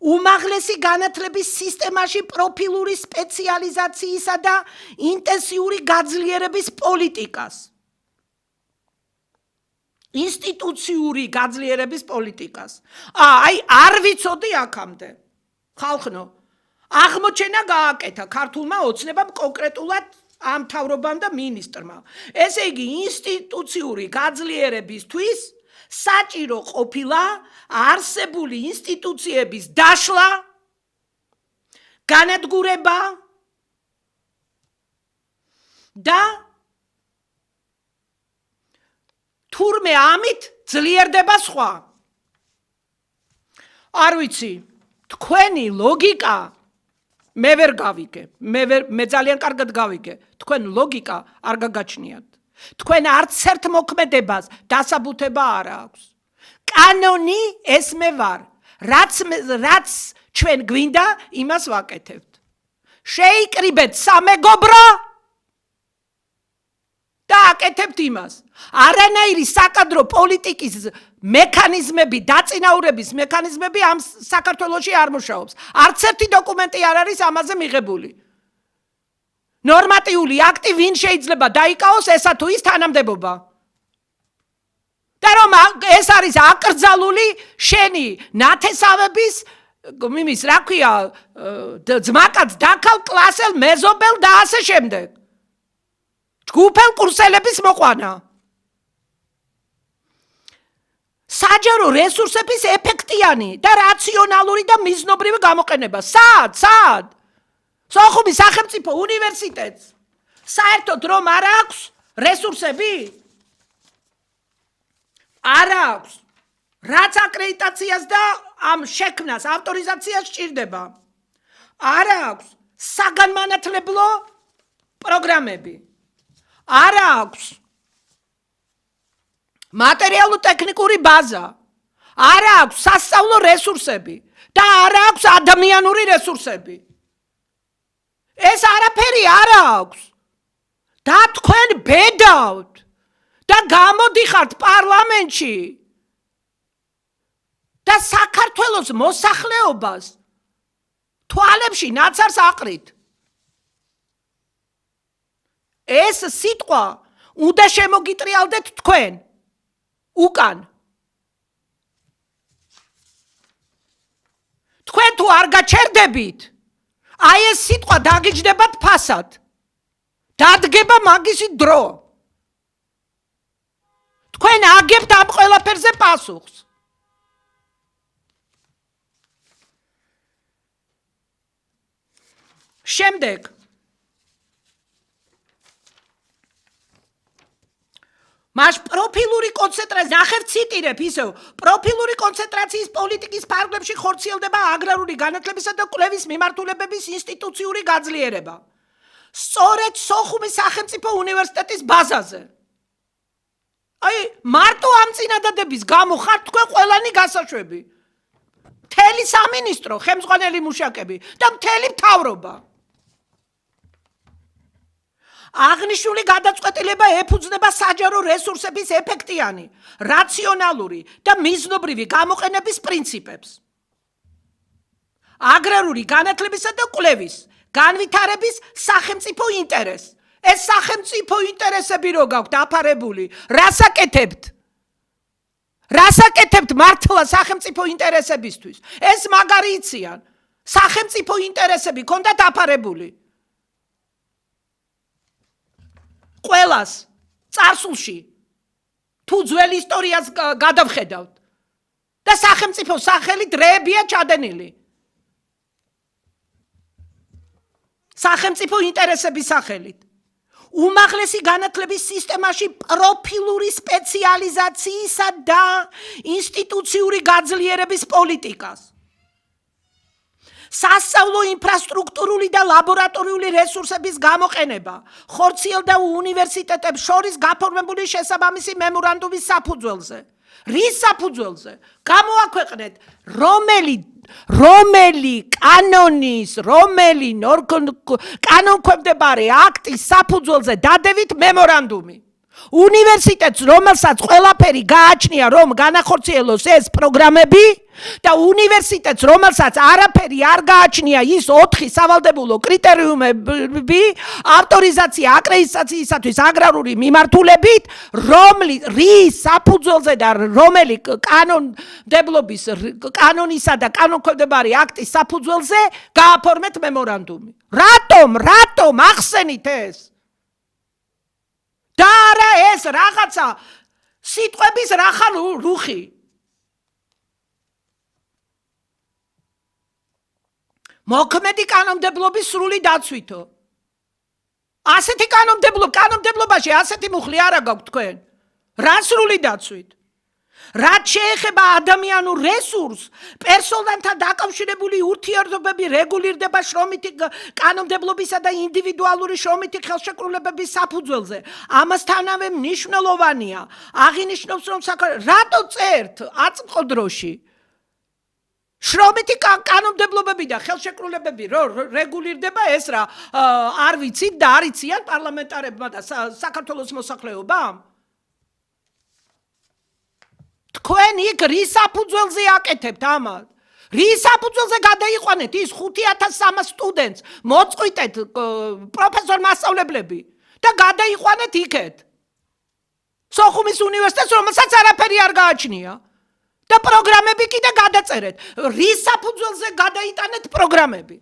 უმაღლესი განათლების სისტემაში პროფილური სპეციალიზაციისა და ინტენსიური გაძლიერების პოლიტიკას. ინსტიტუციური გაძლიერების პოლიტიკას. აი, არ ვიცოდი აქამდე. ხალხნო, აღმოჩენა გააკეთა ქართულმა ოცნებამ კონკრეტულად ამ მთავრობამ და მინისტრმა. ესე იგი, ინსტიტუციური გაძლიერებისთვის საჭირო ყოფილა არსებული ინსტიტუციების დაშლა, განადგურება და თურმე ამით ძლიერდება სხვა. არ ვიცი, თქვენი ლოგიკა მე ვერ გავიგე, მე ძალიან კარგად გავიგე, თქვენ ლოგიკა არ გაგაჩნიათ. თქვენ არც ერთ მოქმედებას დასაბუთება არ აქვს. კანონი ეს მე ვარ, რაც ჩვენ გვინდა, იმას ვაკეთებთ. შეიკრიბეთ სამეგობრო და აკეთებთ იმას. არანაირი საკადრო პოლიტიკის მექანიზმები, დაწინაურების მექანიზმები ამ საქართველოში არ მუშაობს. არც ერთი დოკუმენტი არ არის ამაზე მიღებული. ნორმატიული აქტი ვინ შეიძლება დაიკავოს ესა თუ ის თანამდებობა. და რომ ეს არის აკრძალული შენი ნათესავების იმის რა ქვია ძმაკაც დაქალ კლასელ მეზობელ და ასე შემდეგ. ჯგუფელ კურსელების მოყვანა. საჯარო რესურსების ეფექტიანი და რაციონალური და მიზნობრივი გამოყენება. სად? სოხუმის სახელმწიფო უნივერსიტეტს საერთოდ რომ არ აქვს რესურსები? არ აქვს. რაც აკრედიტაციას და ამ შექმნას ავტორიზაციას სჭირდება. არ აქვს საგანმანათლებლო პროგრამები. არ აქვს მატერიალურ-ტექნიკური ბაზა. არ აქვს სასწავლო რესურსები და არ აქვს ადამიანური რესურსები. ეს არაფერი არ აქვს. და თქვენ ბედავთ და გამოდიხართ პარლამენტში და საქართველოს მოსახლეობას თვალებში ნაცარს აყრით. ეს სიტყვა უნდა შემოგიტრიალდეთ თქვენ უკან. თქვენ თუ არ გაჩერდებით, აი ეს სიტყვა დაგიჯდებათ ფასად. დადგება მაგისი დრო. თქვენ აგებთ ამ ყველაფერზე პასუხს. შემდეგ მას პროფილური კონცენტრაცია ნახევ ციტირებ ისევ პროფილური კონცენტრაციის პოლიტიკის ფარგლებში ხორციელდება აგრარული განათლებისა და კვლევის მიმართულებების ინსტიტუციური გაძლიერება სწორედ სოხუმის სახელმწიფო უნივერსიტეტის ბაზაზე აი მარტო ამ წინადადების გამო ხართ თქვენ ყველანი გასაშვები მთელი სამინისტრო ხელმძღვანელი მუშაკები და მთელი მთავრობა აღნიშნული გადაწყვეტილება ეფუძნება საჯარო რესურსების ეფექტიანი, რაციონალური და მიზნობრივი გამოყენების პრინციპებს. აგრარული განათლებისა და კვლევის განვითარების სახელმწიფო ინტერესს. ეს სახელმწიფო ინტერესები რო გაქვთ აფარებული, რას აკეთებთ? რას აკეთებთ მართლა სახელმწიფო ინტერესებისთვის? ეს მაგარი იციან. სახელმწიფო ინტერესები ქონდათ აფარებული. ყველას წარსულში თუ ძველ ისტორიას გადავხედავთ და სახელმწიფო სახელი დრეებია ჩადენილი სახელმწიფო ინტერესების სახელით უმაღლესი განათლების სისტემაში პროფილური სპეციალიზაციისა და ინსტიტუციური გაძლიერების პოლიტიკას სასწავლო ინფრასტრუქტურული და ლაბორატორიული რესურსების გამოყენება ხორციელდა უნივერსიტეტებს შორის გაფორმებული შესაბამისი მემორანდუმის საფუძველზე. რის საფუძველზე? გამოაქვეყნეთ რომელი კანონქვემდებარე აქტის საფუძველზე დადევით მემორანდუმი. უნივერსიტეტს რომელსაც ყველაფერი გააჩნია რომ განახორციელოს ეს პროგრამები და უნივერსიტეტს რომელსაც არაფერი არ გააჩნია ის 4 სავალდებულო კრიტერიუმები ავტორიზაცია აკრედიტაციისათვის აგრარული მიმართულებით რის საფუძველზე და რომელი კანონისა და კანონქვემდებარე აქტის საფუძველზე გააფორმეთ მემორანდუმი. რატომ ახსენით ეს? და არა ეს რაღაცა სიტყვების რახა რუხი მოქმედი კანონმდებლობის სრული დაცვითო ასეთი კანონმდებლობაში ასეთი მუხლი არა გაქვთ თქვენ რა სრული დაცვით რაც შეეხება ადამიანურ რესურსს პერსონალთან დაკავშირებული ურთიერთობები რეგულირდება შრომითი კანონმდებლობისა და ინდივიდუალური შრომითი ხელშეკრულებების საფუძველზე ამასთანავე მნიშვნელოვანია აღინიშნავს რომ რატო წერთ აწმყო დროში შრომითი კანონმდებლობები და ხელშეკრულებები რეგულირდება ეს რა არ ვიცით და არ იციან პარლამენტარებმა და საქართველოს მოსახლეობამ თქვენ იქ რის საფუძველზე აკეთებთ ამათ? რის საფუძველზე გადაიყვანეთ ის 5300 სტუდენტს მოწყვიტეთ პროფესორ მასწავლებლები და გადაიყვანეთ იქეთ სოხუმის უნივერსიტეტს რომელსაც არაფერი არ გააჩნია და პროგრამები კიდე გადაწერეთ რის საფუძველზე გადაიტანეთ პროგრამები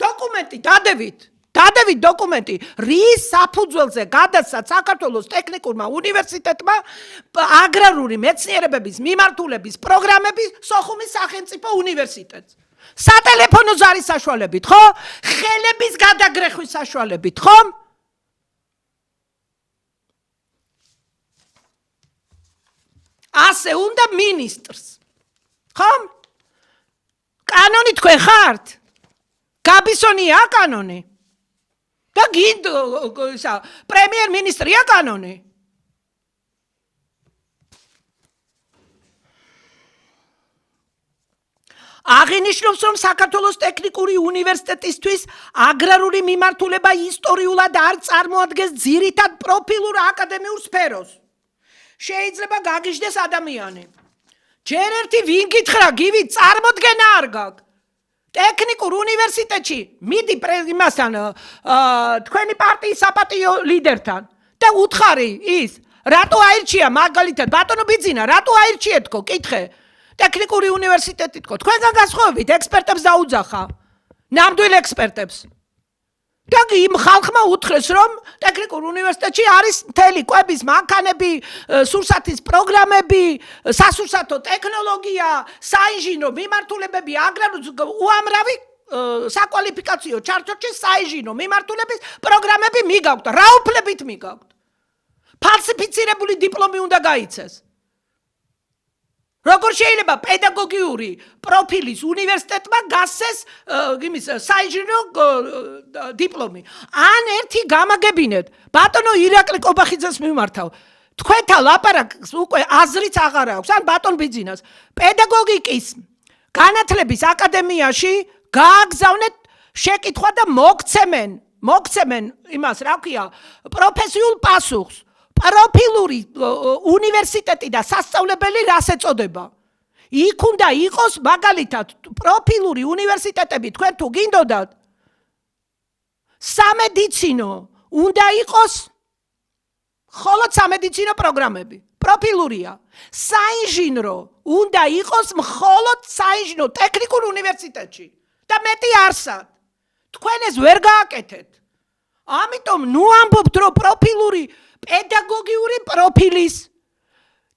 დოკუმენტი დადევით დოკუმენტი რის საფუძველზე გადასცა საქართველოს ტექნიკურმა უნივერსიტეტმა აგრარული მეცნიერებების მიმართულების პროგრამები სოხუმის სახელმწიფო უნივერსიტეტს სატელეფონო ზარის საშუალებით ხო ხელების გადაგრეხვის საშუალებით ხო ასე უნდა მინისტრს ხო კანონი თქვენ ხართ გაბისონია კანონი და პრემიერ მინისტრია კანონი აღინიშნავს რომ საქართველოს ტექნიკური უნივერსიტეტისთვის აგრარული მიმართულება ისტორიულად არ წარმოადგენს ძირითად პროფილურ აკადემიურ სფეროს შეიძლება გაგიჟდეს ადამიანი ჯერ ერთი ვინ გითხრა გივი წარმოდგენა არ გაქვს ტექნიკურ უნივერსიტეტში მიდი იმასთან თქვენი პარტიის საპატიო ლიდერთან და უთხარი ის რატო აირჩია მაგალითად ბატონო ბიძინა რატო აირჩიეთქო კითხე ტექნიკური უნივერსიტეტი თქო, თქვენგან გასხოვებით ექსპერტებს დაუძახა. ნამდვილ ექსპერტებს. და იმ ხალხმა უთხრეს, რომ ტექნიკურ უნივერსიტეტში არის მთელი კვების მანქანები, სურსათის პროგრამები, სასურსათო ტექნოლოგია, საინჟინრო მიმართულებები, უამრავი საკვალიფიკაციო ჩარჩოთში საინჟინრო მიმართულების პროგრამები მიგაქვთ. რა უფლებით მიგაქვთ? ფალსიფიცირებული დიპლომი უნდა გაიცეს. როგორ შეიძლება პედაგოგიური პროფილის უნივერსიტეტმა გასცეს იმის საინჟინრო დიპლომი? ან ერთი გამაგებინეთ, ბატონო ირაკლი კობახიძეს მიმართავ. თქვენთან ლაპარაკს უკვე აზრიც აღარ აქვს, ან ბატონ ბიძინას. პედაგოგიკის განათლების აკადემიაში გააგზავნეთ შეკითხვა და მოგცემენ იმას, რა ქვია, პროფესიულ პასუხს. პროფილური უნივერსიტეტი და სასწავლებელი რას ეწოდება? იქ უნდა იყოს მაგალითად პროფილური უნივერსიტეტები, თქვენ თუ გინდოდათ სამედიცინო უნდა იყოს მხოლოდ სამედიცინო პროგრამები, პროფილურია. საინჟინრო უნდა იყოს მხოლოდ საინჟინრო ტექნიკურ უნივერსიტეტში და მეტი არსად. თქვენ ეს ვერ გააკეთეთ. ამიტომ ნუ ამბობთ, რომ პროფილური პედაგოგიური პროფილის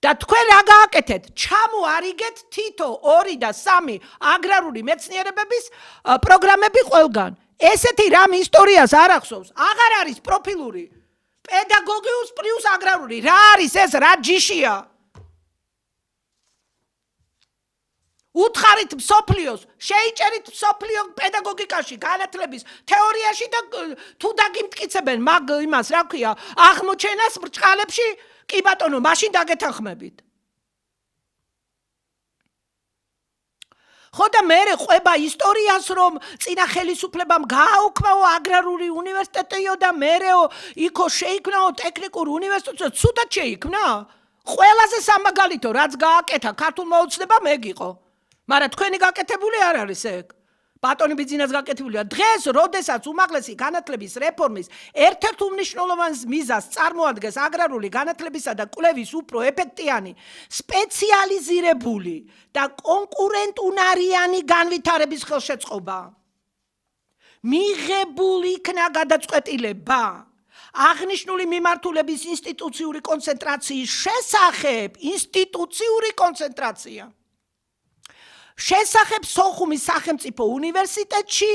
და თქვენ რა გააკეთეთ? ჩამოარიგეთ თითო 2 და 3 აგრარული მეცნიერებების პროგრამები ყველგან. ესეთი რამ ისტორიას არ ახსოვს. აღარ არის პროფილური პედაგოგიუს პლუს აგრარული. რა არის ეს? რა ჯიშია? უთხარით მსოფლიოს, შეიჭერით მსოფლიო პედაგოგიკაში, განათლების თეორიაში და თუ დაგიმტკიცებენ მაგ იმას, რა ქვია, აღმოჩენას ბრჭყალებში, კი ბატონო, მაშინ დაგეთანხმებით. ხო და მე ყვება ისტორიას, რომ წინა ხელისუფლებამ გააუქმაო აგრარული უნივერსიტეტიო და მერეო იქო შეიქმნაო ტექნიკურ უნივერსიტეტი, ცუდად შეიქმნა. ყველაზე სამაგალითო რაც გააკეთა ქართულმა ოცნებამ ეგ იყო. მაგრამ თქვენი გაკეთებული არ არის ეგ. ბატონი ბიძინას გაკეთებულია. დღეს, როდესაც უმაღლესი განათლების რეფორმის ერთ-ერთ უმნიშვნელოვან მიზანს წარმოადგენს აგრარული განათლებისა და კვლევის უფრო ეფექტიანი, სპეციალიზირებული და კონკურენტუნარიანი განვითარების ხელშეწყობა. მიღებული იქნა გადაწყვეტილება აღნიშნული მიმართულების ინსტიტუციური კონცენტრაციის შესახებ, ინსტიტუციური კონცენტრაცია. შესახებ სოხუმის სახელმწიფო უნივერსიტეტში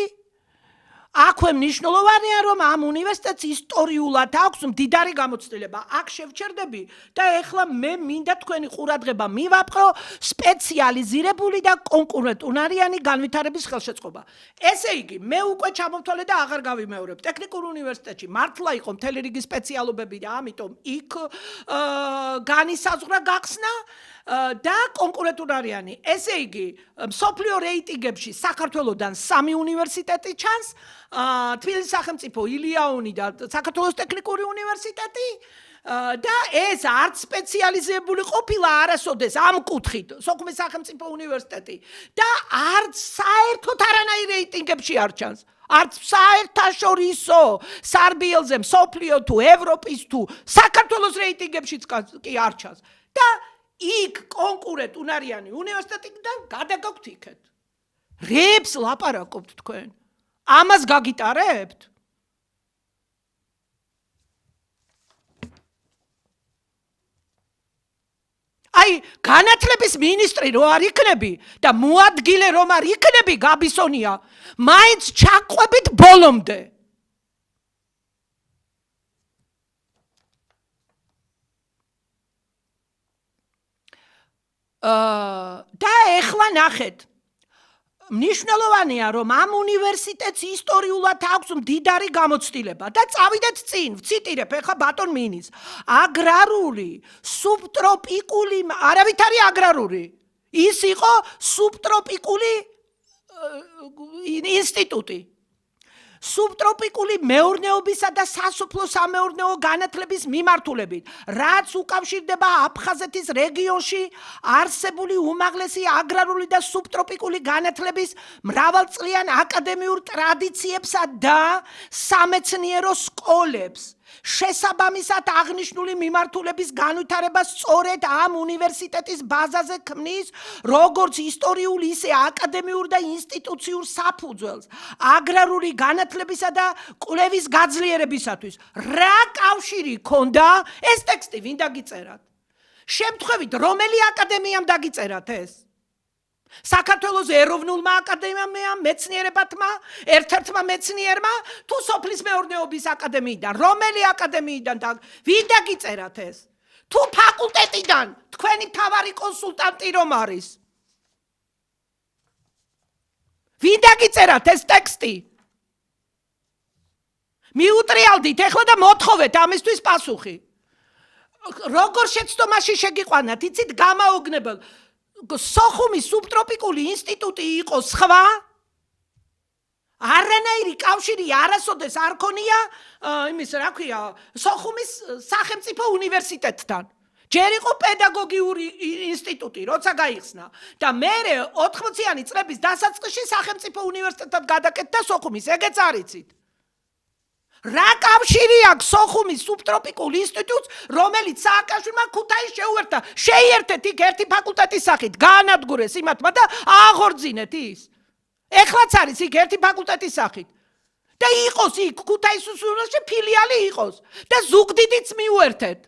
აქვე მნიშვნელოვანია, რომ ამ უნივერსიტეტს ისტორიულად აქვს მდიდარი გამოცდილება. აქ შევჩერდები და ეხლა მე მინდა თქვენი ყურადღება მივაპყრო სპეციალიზირებული და კონკურენტუნარიანი განვითარების ხელშეწყობა. ესე იგი, მე უკვე ჩამოვთვალე და აღარ გავიმეორებ. ტექნიკურ უნივერსიტეტში მართლა იყო მთელი რიგი სპეციალობები და ამიტომ იქ განისაზღვრა გახსნა და კონკურენტუნარიანი. ესე იგი, მსოფლიო რეიტინგებში საქართველოსდან 3 უნივერსიტეტი ჩანს, თბილისის სახელმწიფო ილიაონი და საქართველოს ტექნიკური უნივერსიტეტი და ეს არც სპეციალიზებული ყოფილა არასოდეს ამ კუთხით, სოხუმის სახელმწიფო უნივერსიტეტი და არც საერთოდ არანაირ რეიტინგებში არ ჩანს. არც საერთაშორისო სარბიელზე, მსოფლიო თუ ევროპის თუ საქართველოს რეიტინგებშიც კი არ ჩანს. და იქ კონკურენტუნარიანი უნივერსიტეტიდან გადაგაქვთ იქეთ. რებს ლაპარაკობთ თქვენ? ამას გაგიტარებთ? აი, განათლების მინისტრი რო არ იქნები და მოადგილე რომ არ იქნები გაბისონია, მაინც ჩაყვებით ბოლომდე. და ეხლა ნახეთ. მნიშვნელოვანია, რომ ამ უნივერსიტეტს ისტორიულად აქვს მდიდარი გამოცდილება და წავიდეთ წინ, ვციტირებ ეხლა ბატონ მინის. აგრარული, სუბტროპიკული, არავითარი აგრარული. ის იყო სუბტროპიკული ინსტიტუტი. სუბტროპიკული მეურნეობისა და სასოფლო-სამეურნეო განათლების მიმართულებით, რაც უკავშირდება აფხაზეთის რეგიონში არსებული უმაღლესი აგრარული და სუბტროპიკული განათლების მრავალწლიან აკადემიურ ტრადიციებსა და სამეცნიერო სკოლებს. შესაბამისად აღნიშნული მიმართულების განვითარება სწორედ ამ უნივერსიტეტის ბაზაზე ქმნის როგორც ისტორიულ, ისე აკადემიურ და ინსტიტუციურ საფუძველს აგრარული განათლებისა და კვლევის გაძლიერებისათვის. რა კავშირი ქონდა ეს ტექსტი ვინ დაგიწერათ? შემთხვევით რომელი აკადემიამ დაგიწერათ ეს? საქართველოს ეროვნულმა აკადემიამ, მეცნიერებათმა, ერთ-ერთმა მეცნიერმა, თუ სოფლის მეურნეობის აკადემიიდან, რომელი აკადემიიდან ვინ დაგიწერათ ეს? თუ ფაკულტეტიდან, თქვენი მთავარი კონსულტანტი რომ არის? ვინ დაგიწერათ ეს ტექსტი? მიუტრიალდით ეხლა და მოთხოვეთ ამისთვის პასუხი. როგორ შეცდომაში შეგიყვანათ, იცით გამაოგნებელ სოხუმის სუბტროპიკული ინსტიტუტი იყო სხვა? არანაირი კავშირი არასოდეს არ ქონია იმის რა ქვია სოხუმის სახელმწიფო უნივერსიტეტთან. ჯერ იყო პედაგოგიური ინსტიტუტი, როცა გაიხსნა და მერე 80-იანი წლების დასაწყისში სახელმწიფო უნივერსიტეტად გადაკეთდა სოხუმის, ეგეც არიცით. რა კავშირი აქვს სოხუმის სუბტროპიკულ ინსტიტუტს, რომელიც სააკაშვილმა ქუთაისს შეუერთდა? შეიერთეთ იქ ერთი ფაკულტეტის სახით, გაანადგურეს იმათმა და აღორძინეთ ის. ეხლაც არის იქ ერთი ფაკულტეტის სახით. და იყოს იქ ქუთაისის უნივერსიტეტში ფილიალი იყოს და ზუგდიდიც მიუერთეთ.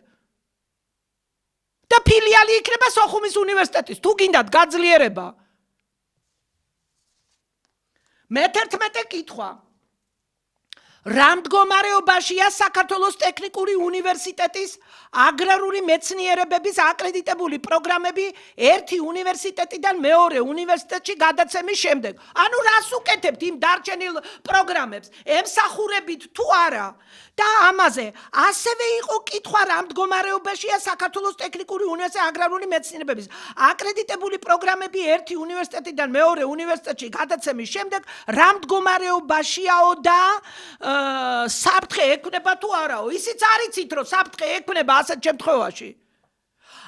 და ფილიალი იქნება სოხუმის უნივერსიტეტის, თუ გინდათ გაძლიერება. მე-11 კითხვა. რა მდგომარეობაშია საქართველოს ტექნიკური უნივერსიტეტის აგრარული მეცნიერებების აკრედიტებული პროგრამები ერთი უნივერსიტეტიდან მეორე უნივერსიტეტში გადაცემის შემდეგ? ანუ რას უკეთებთ იმ დარჩენილ პროგრამებს? ემსახურებით თუ არა? და ამაზე ასევე იყო კითხვა, რა მდგომარეობაშია საქართველოს ტექნიკური უნივერსიტეტის აგრარული მეცნიერებების აკრედიტებული პროგრამები ერთი უნივერსიტეტიდან მეორე უნივერსიტეტში გადაცემის შემდეგ, რა მდგომარეობაშიაო და საფრთხე ექმნება თუ არაო? ისიც არიცით, რომ საფრთხე ექმნება ასეთ შემთხვევაში.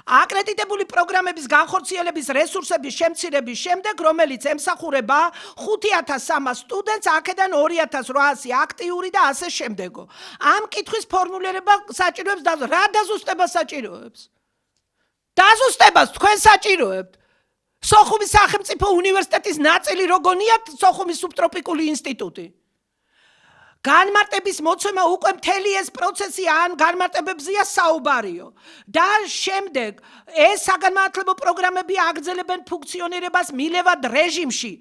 აკრედიტებული პროგრამების განხორციელების რესურსების შემცირების შემდეგ, რომელიც ემსახურება 5300 სტუდენტს, აქედან 2800 აქტიური და ასე შემდეგო. ამ კითხვის ფორმულირება საჭიროებს რა დაზუსტებას საჭიროებს? დაზუსტებას თქვენ საჭიროებთ. სოხუმის სახელმწიფო უნივერსიტეტის ნაწილი როგორიათ სოხუმის სუბტროპიკული ინსტიტუტი. განმარტების მოცემა უკვე მთელი ეს პროცესი ან განმარტებებზეა საუბარიო. და შემდეგ ეს საგანმანათლებლო პროგრამები აგრძელებენ ფუნქციონირებას მილევად რეჟიმში,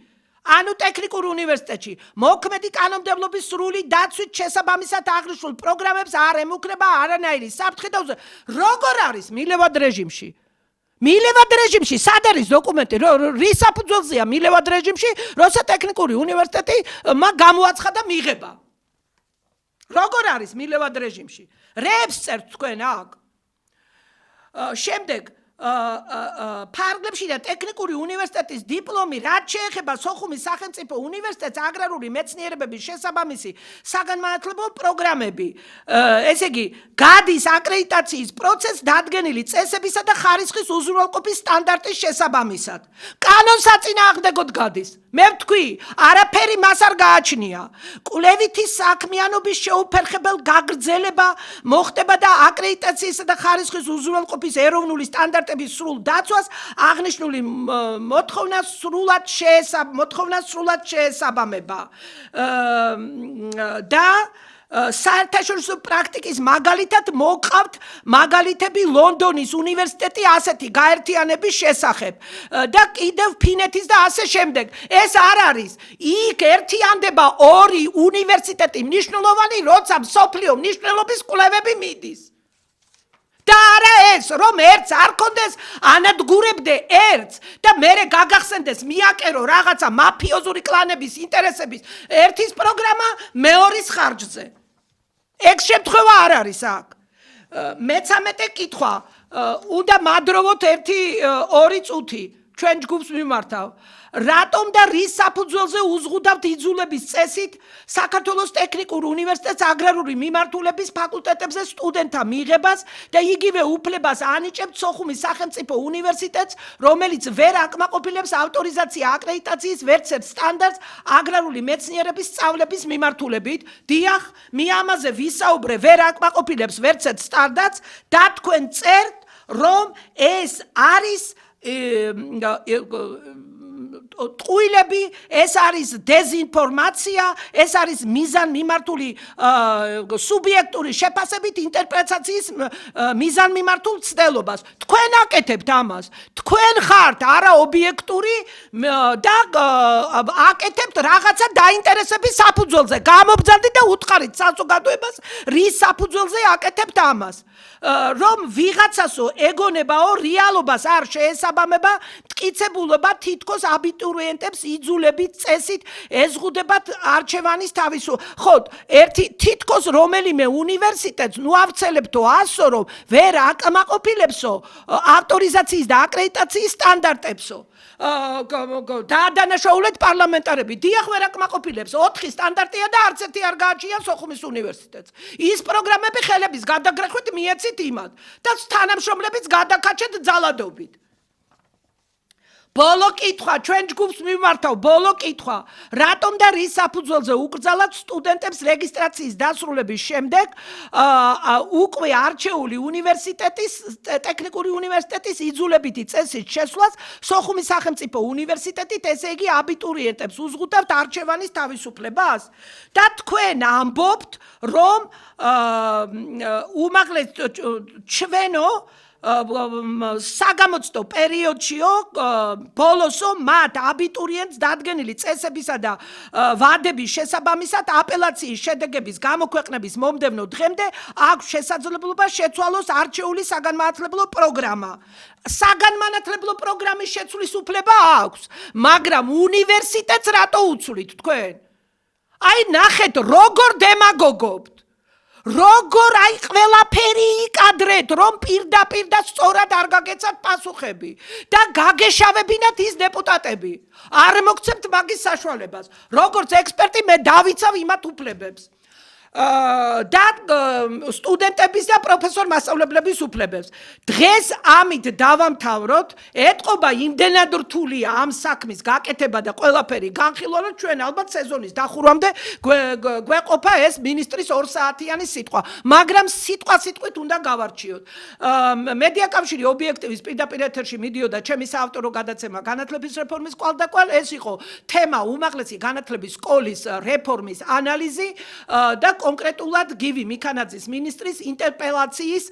ანუ ტექნიკურ უნივერსიტეტში. მოქმედი კანონმდებლობის სრული დაცვით შესაბამისად აღნიშნულ პროგრამებს არ ემუქრება არანაირი საფრთხე და როგორ არის მილევად რეჟიმში? მილევად რეჟიმში სად არის დოკუმენტი, რის საფუძველზეა მილევად რეჟიმში, როცა ტექნიკური უნივერსიტეტი გამოაცხადა მიღება? როგორ არის მილევად რეჟიმში? რეებს წერთ თქვენ აქ. შემდეგ ფარგლებში და ტექნიკური უნივერსიტეტის დიპლომი, რაც შეეხება სოხუმის სახელმწიფო უნივერსიტეტს აგრარული მეცნიერებების შესაბამისი საგანმანათლებლო პროგრამები, ესე იგი, გადის აკრედიტაციის პროცესს დადგენილი წესებისა და ხარისხის უზრუნველყოფის სტანდარტის შესაბამისად. კანონსაწინააღმდეგოდ გადის. მე ვთქვი, არაფერი მას არ გააჩნია. კვლევითი საქმიანობის შეუფერხებელ გაგრძელება მოხდება და აკრედიტაციისა და ხარისხის უზრუნველყოფის ეროვნული სტანდარტების სრულ დაცვას აღნიშნული მოთხოვნა სრულად შეესაბამება. და საერთაშორისო პრაქტიკის მაგალითად მოყავთ მაგალითები ლონდონის უნივერსიტეტი ასეთი გაერთიანების შესახებ და კიდევ ფინეთის და ასე შემდეგ. ეს არ არის. იქ ერთიანდება ორი უნივერსიტეტი მნიშვნელოვანი, როცა მსოფლიო მნიშვნელობის კვლევები მიდის. და არა ეს, რომ ერთს არ კონდეს ანადგურებდე ერთს და მერე გაგახსენდეს მიაკერო რაღაცა მაფიოზური კლანების ინტერესების ერთის პროგრამა მეორის ხარჯზე. ეგ შემთხვევა არ არის აქ. მე-13 კითხვა, უნდა მადროვოთ 1-2 წუთი. ჩვენ ჯგუფს მიმართავ. რატომ და რის საფუძველზე უზღუდავთ იძულების წესით საქართველოს ტექნიკურ უნივერსიტეტს აგრარული მიმართულების ფაკულტეტებზე სტუდენტთა მიღებას და იგივე უფლებას ანიჭებთ სოხუმის სახელმწიფო უნივერსიტეტს, რომელიც ვერ აკმაყოფილებს ავტორიზაცია აკრედიტაციის ვერცერთ სტანდარტს აგრარული მეცნიერების სწავლების მიმართულებით. დიახ, მე ამაზე ვისაუბრე, ვერ აკმაყოფილებს ვერცერთ სტანდარტს და თქვენ წერთ, რომ ეს არის ტყუილები, ეს არის დეზინფორმაცია, ეს არის მიზანმიმართული სუბიექტური შეფასებით ინტერპრეტაციის მიზანმიმართულ ცდელობას. თქვენ აკეთებთ ამას. თქვენ ხართ არაობიექტური და აკეთებთ რაღაცა დაინტერესების საფუძველზე. გამობძანდით და უთხარით საზოგადოებას, რის საფუძველზე აკეთებთ ამას. რომ ვიღაცასო ეგონებაო რეალობას არ შეესაბამება მტკიცებულობა თითქოს აბიტურიენტებს იძულებით წესით ეზღუდებათ არჩევანის თავისუფლება. ხო, ერთი თითქოს რომელიმე უნივერსიტეტს ნუ ავცელებთო ასო რომ ვერ აკმაყოფილებსო ავტორიზაციის და აკრედიტაციის სტანდარტებსო. დაადანაშაულეთ პარლამენტარები. დიახ, ვერ აკმაყოფილებს. 4 სტანდარტია და არც ერთი არ გააჩნია სოხუმის უნივერსიტეტს. ის პროგრამები ხელების გადაგრეხვით მიეცით იმად და თანამშრომლებიც გადაკაჩეთ ძალადობით. ბოლო კითხვა, ჩვენ ჯგუფს მიმართავ, ბოლო კითხვა. რატომ და რის საფუძველზე უკრძალავთ სტუდენტებს რეგისტრაციის დასრულების შემდეგ უკვე არჩეული უნივერსიტეტის, ტექნიკური უნივერსიტეტის იძულებითი წესით შესვლას სოხუმის სახელმწიფო უნივერსიტეტით, ესე იგი აბიტურიენტებს უზღუდავთ არჩევანის თავისუფლებას? და თქვენ ამბობთ, რომ უმაღლეს ჩვენო საგამოცდო პერიოდშიო ბოლოსო მათ აბიტურიენტს დადგენილი წესებისა და ვადების შესაბამისად აპელაციის შედეგების გამოქვეყნების მომდევნო დღემდე აქვს შესაძლებლობა შეცვალოს არჩეული საგანმანათლებლო პროგრამა. საგანმანათლებლო პროგრამის შეცვლის უფლება აქვს, მაგრამ უნივერსიტეტს რატო უცვლით თქვენ? აი ნახეთ, როგორ დემაგოგობთ. როგორ აი ყველაფერი იკადრეთ, რომ პირდაპირ და სწორად არ გაგეცათ პასუხები და გაგეშავებინათ ის დეპუტატები. არ მოგცემთ მაგის საშუალებას. როგორც ექსპერტი მე დავიცავ იმათ უფლებებს. და სტუდენტების და პროფესორ მასწავლებლების უფლებებს. დღეს ამით დავამთავროთ, ეთყობა იმდენად რთულია ამ საქმის გაკეთება და ყველაფერი განხილვა, რომ ჩვენ ალბათ სეზონის დახურვამდე გვეყოფა ეს მინისტრის 2 საათიანი სიტყვა, მაგრამ სიტყვით უნდა გავარჩიოთ. მედია კავშირი ობიექტივის პირდაპირ ეთერში მიდიოდა ჩემი საავტორო გადაცემა განათლების რეფორმის კვალდაკვალ, ეს იყო თემა უმაღლესი განათლების სკოლის რეფორმის ანალიზი და კონკრეტულად გივი მიქანაძის მინისტრის ინტერპელაციის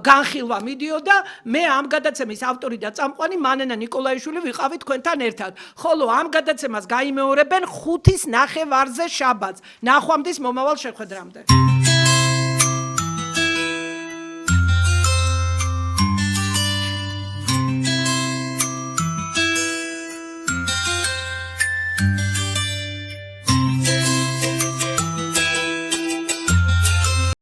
განხილვა მიდიოდა. მე ამ გადაცემის ავტორი და წამყვანი მანენა ნიკოლაიშვილი ვიყავი თქვენთან ერთად. ხოლო ამ გადაცემას გაიმეორებენ 5-ის ნახევარზე შაბათს. ნახვამდის მომავალ შეხვედრამდე.